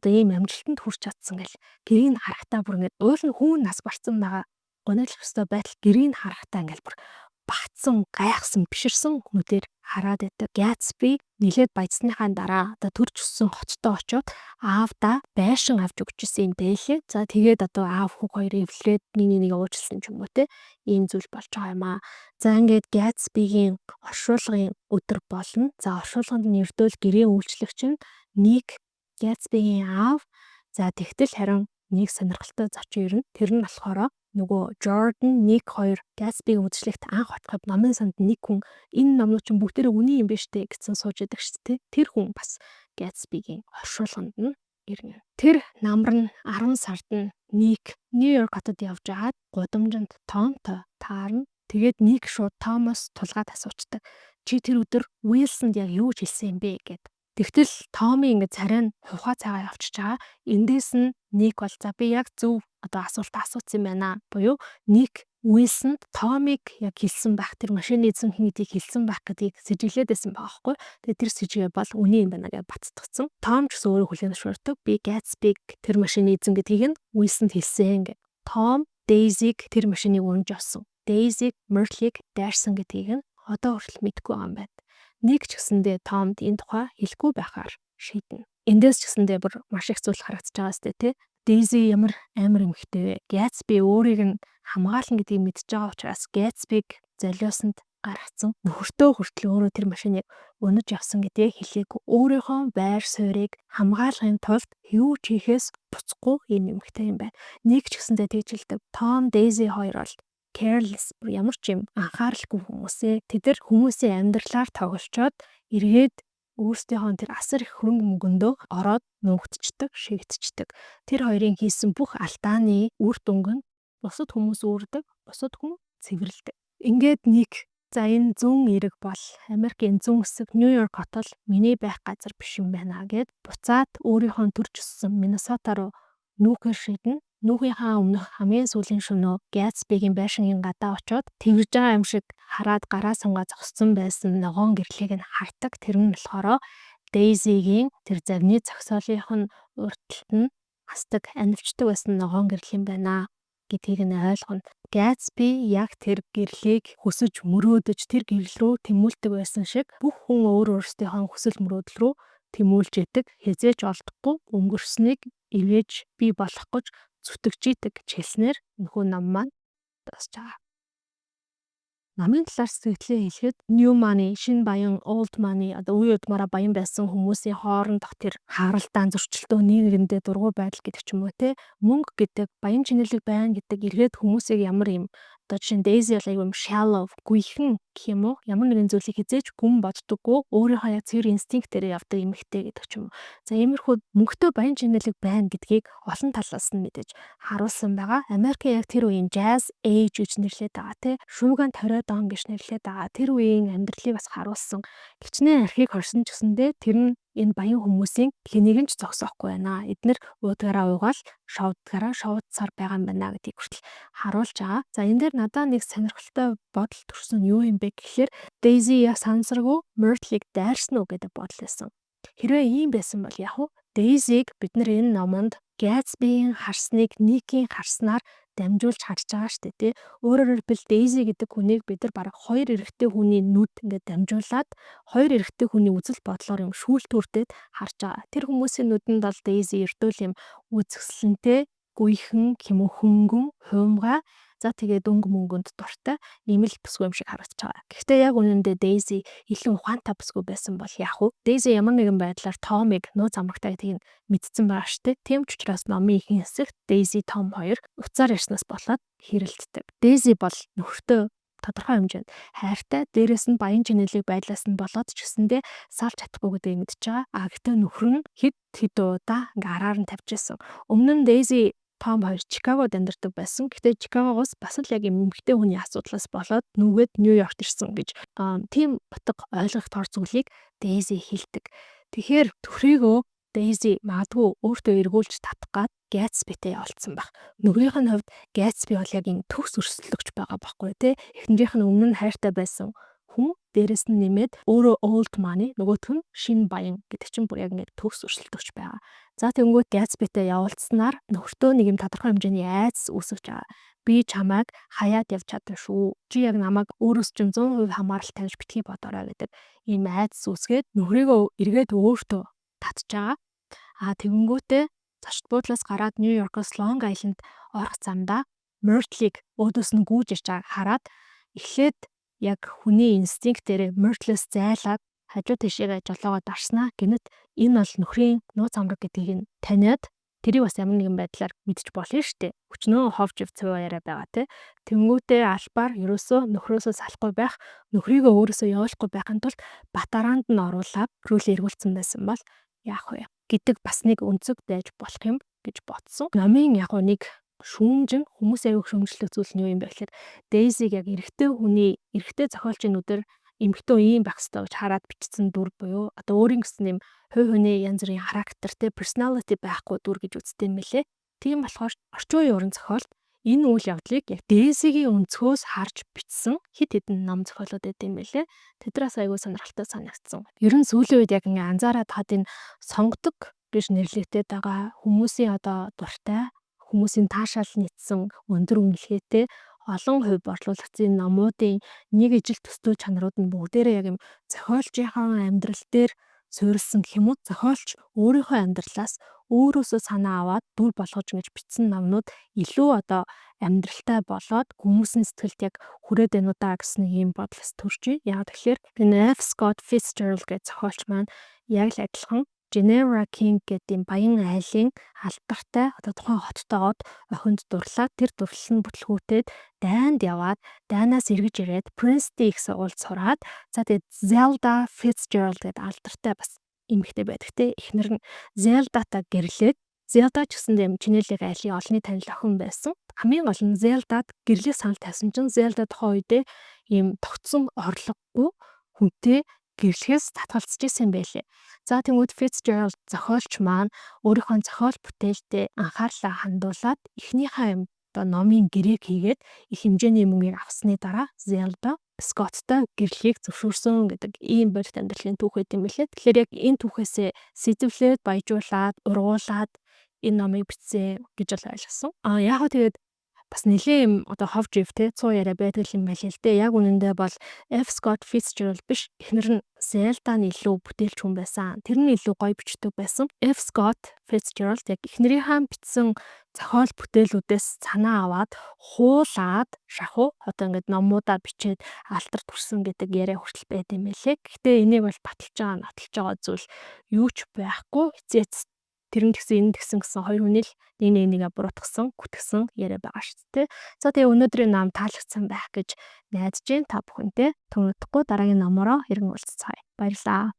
S1: ийм амжилтанд хүрч чадсан гэл. Гэрийг харахтаа бүр ингээд уул нь хүүн нас барцсан байгаа. Гониглох ёстой байтал гэрийг харахтаа ингээд бүр багцсан, гайхсан, биширсэн хүмүүдээр хараад байдаг. Gatsby нилээд баяцсныхаа дараа төрж өссөн хоттой очиод аавдаа байшин авч өгчсэн юм дээлээ. За тэгээд аав хүүг хоёр эвлээд нэг уучлсан ч юм уу те. Ийм зүйл болж байгаа юм аа. За ингээд Gatsby-гийн оршуулгын өдөр болно. За оршуулганд нэрдэл гэрээ үйлчлэгч нь Nick Gatsby-гийн аав. За тэгтэл харин нэг сонирхолтой зочин ирнэ. Тэр нь болохоор нөгөө Jordan Nick хоёр Gatsby-ийн үзлэгт анх очиход номын санд нэг хүн энэ номнууд чинь бүгдээрээ үний юм биш үү гэсэн сууж яадаг шүү дээ. Тэр хүн бас Gatsby-гийн оршуулганд нь ирнэ. Тэр намар нь 10 сард нь Nick Нью-Йорк хотод явж агаад гудамжинд Tomтой таарна. Тэгээд Nick шууд Томоос тулгаад асуучдаг. Чи тэр өдөр Wilson-д яг юу ч хэлсэн юм бэ гэд. Тэгтэл Томми ингээд царай нь хувхаа цагаа явчихж байгаа. Эндээс нь Ник бол за би яг зөв асуулт асуусан юм байна. Буюу Ник Wilson-д Томмиг яг хэлсэн байх тэр машины эзэн гэдгийг хэлсэн байх гэдгийг сэжиглээд байсан байгаа байхгүй. Тэгээд тэр сэжигээ бол үний юм байна гэж баттгцсан. Том ч гэсэн өөрөө хүлээн зөвшөөрдөг. Би Gatsby тэр машины эзэн гэдгийг нь Wilson-д хэлсэн гэх. Том Daisy-г тэр машиныг унж авсан. Daisy Myrtle-ийг дайрсан гэдгийг нь одоо хүртэл мэдгүй байгаа юм байна. Нэг ч гэсэндээ Томд энэ тухай хэлэхгүй байхаар шийднэ. Эндээс ч гэсэндээ бүр маш их зүйл харагдаж байгаа сте тий. Daisy ямар амар эмэгтэй вэ? Gatsby өөрийг нь хамгаална гэдгийг мэдж байгаа учраас Gatsby-г золиосонд гаргацсан. Нөхөртөө хүртэл өөрөө тэр машиныг унаж явсан гэдгийг хэлээг өөрийнхөө байр суурийг хамгаалахын тулд юу ч хийхээс буцахгүй ийм эмэгтэй юм байна. Нэг ч гэсэндээ тэгж хэлдэг. Tom Daisy хоёр бол careless ямар ч юм анхааралгүй хүмүүсээ тэд хүмүүсийн амьдралаар тоглолцоод эргээд өөрсдийнхөө тэр асар их хөрөнгө мөнгөндөө ороод нуугдчихдаг, шигдчихдэг. Тэр хоёрын хийсэн бүх алдааны үр дүнг нь бусад хүмүүс үүрдэг, бусад хүн цэвэрлдэг. Ингээд нэг за энэ зүүн эрэг бол Америкийн зүүн хэсэг Нью-Йорк хот л миний байх газар биш юм байна гэд буцаад өөрийнхөө төрж өссөн Миннесота руу нүүхээр шийднэ. Нүүхийнхаа өмнөх хамгийн сүүлийн шөнөө Gatsby-гийн байшингийн гадаа очиод тэрж байгаа юм шиг хараад гараа сунгаа зогссон байсан ногоон гэрлийг нь хартаг. Тэр нь болохоор Daisy-гийн тэр завны зогсоолынх нь уртталт нь хасдаг анивчдаг байсан ногоон гэрэл юм байна гэдгийг нь ойлгоно. Gatsby яг тэр гэрлийг хөсөж мөрөөдөж тэр гэрэл рүү тэмүүлдэг байсан шиг бүх хүн өөрсдийнхөө хүсэл мөрөөдөл рүү тэмүүлж яадаг, хязээж олдохгүй өнгөрснийг ивэж бий болох гэж зүтгэж идэг гэж хэлснээр нөхөө ном маань дуусж байгаа. Намын талаар сэтгэлээ хэлэхэд new money, шинэ баян, old money одоо үе удмаараа баян байсан хүмүүсийн хоорондох тэр харалдаан зөрчилдөө нийгэмдээ дургуй байдал гэдэг ч юм уу те мөнгө гэдэг баян чинэлэг байна гэдэг эргээд хүмүүсийг ямар юм одоо жишээ нь Daisy бол айгүй юм shallow гүйхэн гэх юм уу ямар нэгэн зүйлийг хизээж гүн боддоггүй өөрийнхөө яг цэвэр инстинктээр явдаг эмэгтэй гэдэг ч юм уу. За иймэрхүү мөнгөтэй баян чинэлэг байна гэдгийг олон талаас нь мэдээж харуулсан байгаа. Америкийн яг тэр үеийн jazz age гэж нэрлэдэг байгаа тий. Шүүгэн 50-аад он гэж нэрлэдэг байгаа. Тэр үеийн амьдралыг бас харуулсан. Хичнээн архийг хорсон ч гэсэндээ тэр нь энэ баян хүмүүсийн хэнийг нь ч зогсоохгүй байна. Эднэр уудгаараа угаал шоудгаараа шоудсаар байгаа юм байна гэдгийг хүртэл харуулж байгаа. За энэ дээр надад нэг сонирхолтой бодол төрсөн юу юм бэ гэхээр Daisy яг сансаргүй Myrtle-ийг дайрсан уу гэдэг бодол байсан. Хэрвээ ийм байсан бол яг уу Daisy-г бид нар энэ номонд Gatsby-ийн харсныг Nick-ийн харснаар дамжуулж харж байгаа штэ тий. Өөрөөр хэлбэл Daisy гэдэг хүнийг бид нар бараг хоёр эрэгтэй хүний нүд ингээд дамжуулаад хоёр эрэгтэй хүний үзэл бодлоор юм шүүлтүүртэд харж байгаа. Тэр хүмүүсийн нүдэнд бол Daisy эртөөл юм үзэсгэлэнтэй, гүйхэн, хэмээн хөнгөн, хуймгай за тэгээд өнгө мөнгөнд дуртай ийм л бүсгүй юм шиг харагдаж байгаа. Гэхдээ яг үнэндээ Daisy илүү ухаантай бүсгүй байсан бол яах вэ? Daisy ямар нэгэн байдлаар Tom-ыг нууц амрагтай гэдгийг мэдсэн байгаа шүү дээ. Тийм ч учраас номын ихэнх хэсэгт Daisy Tom хоёр уцаар ярьснаас болоод хэрэлддэг. Daisy бол нөхөртөө тодорхой хэмжээнд хайртай, дээрэс нь баян чинэлэг байдлаас нь болоод ч гэсэндээ салж чадахгүй гэдгийг мэдж байгаа. Гэхдээ нөхөр нь хэд удаа ингээ араар нь тавьчихсан. Өмнө нь Daisy Том хоёр Чикагод амьдардаг байсан. Гэхдээ Чикагоос бас л яг эмэгтэй хүний асуудлаас болоод нүгэд Нью-Йоркт ирсэн гэж тийм утга ойлгох тор зүйлийг Daisy хэлдэг. Тэгэхээр төхрийгөө Daisy магадгүй өөртөө эргүүлж татах гад Gatsby-тэй явуулсан баг. Нөгөөх нь хувьд Gatsby бол яг энэ төгс өрсөлдөгч байгаа байхгүй тий. Эхнэрийнх нь өмнө нь хайртай байсан хүн дээрэс нь нэмээд өөрөө old money нөгөөх нь шинэ баян гэдэг чинь бүр яг ингэ төгс өрсөлдөгч байгаа. За тэгэнгүүт Gatsby-тэй явуулснаар нөхөртөө нэг юм тодорхой хэмжээний айдас үүсгэж байгаа. Би чамайг хаяад явж чадна шүү. Чи яг намайг өөрөөс чинь 100% хамаарал тавьж битгий бодоорой гэдэг ийм айдас үүсгээд нөхрийгөө эргээд өөртөө татж байгаа. Тэгэнгүүтээ зочд буудлаас гараад Нью-Йоркоос Long Island орох замдаа Myrtle-ийг өөдөөс нь гүйж ирж байгааг хараад эхлээд яг хүний инстинктээр Myrtle-с зайлаад хажуу тишээгээ жолоогоо дарснаа гинэт энэ бол нөхрийн нууц амраг гэдгийг нь таниад тэрийг бас ямар нэгэн байдлаар мэдчих болно шүү дээ. Өчнөө ховж цэвэ яриа байгаа тий. Тэнгүүтээ албаар ерөөсөө нөхрөөсөө салахгүй байх, нөхрийгөө өөрөөсөө явуулахгүй байхын тулд батараанд нь оруулаад рүүлээ эргүүлсэн байсан бол яах вэ гэдэг бас нэг өнцөг байж болох юм гэж бодсон. Номын яг нэг шүүмжин хүмүүс аяг шүүмжлэх зүйл нь юу юм бэ гэхээр Daisy-г яг эрэгтэй зохиолчийн нүдээр эмэгтэй ийм байх ёстой гэж хараад бичсэн дүр буюу одоо өөрийн гэсэн юм хувь хүний янз бүрийн характертэй personality байхгүй дүр гэж үздэг юм лээ. Тийм болохоор орчин үеийн уран зохиолт энэ үйл явдлыг яг Daisy-гийн өнцгөөс харж бичсэн хит хитэн ном зохиолууд байт юм лээ. Тэдрээс аягүй сонирхолтой санагдсан. Ер нь сүүлийн үед яг ингээ анзаараад хаад энэ сонгодог гэж нэрлэгдээд байгаа хүмүүсийн одоо дуртай хүмүүсийн таашаал нийцсэн өндөр үнэлгээтэй олон хувь борлуулагдсан номуудын нэг ижил төстэй чанарууд нь бүгдээрээ яг юм зохиолчийн амьдрал дээр суурилсан гэх юм уу зохиолч өөрийнхөө амьдралаас өөрөөсөө санаа аваад дүр болгож ингэж бичсэн номнууд илүү одоо амьдралтай болоод хүмүүсийн сэтгэлд яг хүрээд байна уу даа гэсэн ийм бодлоос төрж байна. Яг тэгэхээр энэ F. Scott Fitzgerald гэх зохиолч маань яг л адилхан Genera King гэдэг юм баян айлын алдартай одоо тухайн хоттойгоод охинд дурлаад тэр дурлал нь бүтлгүүтээд дайнд яваад дайнаас эргэж ирээд Princeton их сургуульд сураад за тэгээд Zelda Fitzgerald гэдэг алдартай бас эмэгтэй байдаг те эхнэр нь Zelda-та гэрлээд Zelda ч гэсэн юм чинэлэг айлын олонний танил охин байсан. Хамгийн гол нь Zelda-д гэрлэх санал тавьсан чинь Zelda тухайн үедээ ийм тогтсон орлогогүй хүнтэй гэрлэхээс татгалзаж исэн байлээ. За тэгвэл Fitzgerald зохиолч маань өөрийнхөө зохиол бүтээлдээ анхаарлаа хандуулад эхнийхээ юм одоо номын гэрээг хийгээд их хэмжээний мөнгөийг авсны дараа Zelda Scott-тай гэрлэхийг зөвшөөрсөн гэдэг ийм бодит амьдралын түүх байт юм билээ. Тэгэхээр яг энэ түүхээсээ сэтгэлээд баяжуулаад, ургуулад энэ номыг бичсэн гэж ойлгосон. Яг нь тэгээд бас нэлээд одоо хов жив те цуу яриа байдаг юм байл л дээ. Яг үнэндээ бол F. Scott Fitzgerald биш. Эхнэр нь Zelda-ны илүү бүтээлч хүн байсан. Тэр нь илүү гоё бичдэг байсан. F. Scott Fitzgerald яг эхнэрийнхээ бичсэн зохиол бүтээлүүдээс санаа аваад хуулаад шахуу одоо ингээд номуудаа бичээд алтар төрсөн гэдэг яриа хүртэл байд юм байлээ. Гэхдээ энийг бол баталж байгаа зүйл юу ч байхгүй. Эцээц тэр нь тэгсэн энэ тэгсэн гэсэн хоёр хүний л нэгээ буруутгасан, гүтгсэн яриа байгаа шүү дээ. За тэгээ өнөөдрийн ном таалагдсан байх гэж найдаж байна. Та бүхэнтэй. Түнэдхгүй дараагийн номороо иргэн уулзцаая. Баярлалаа.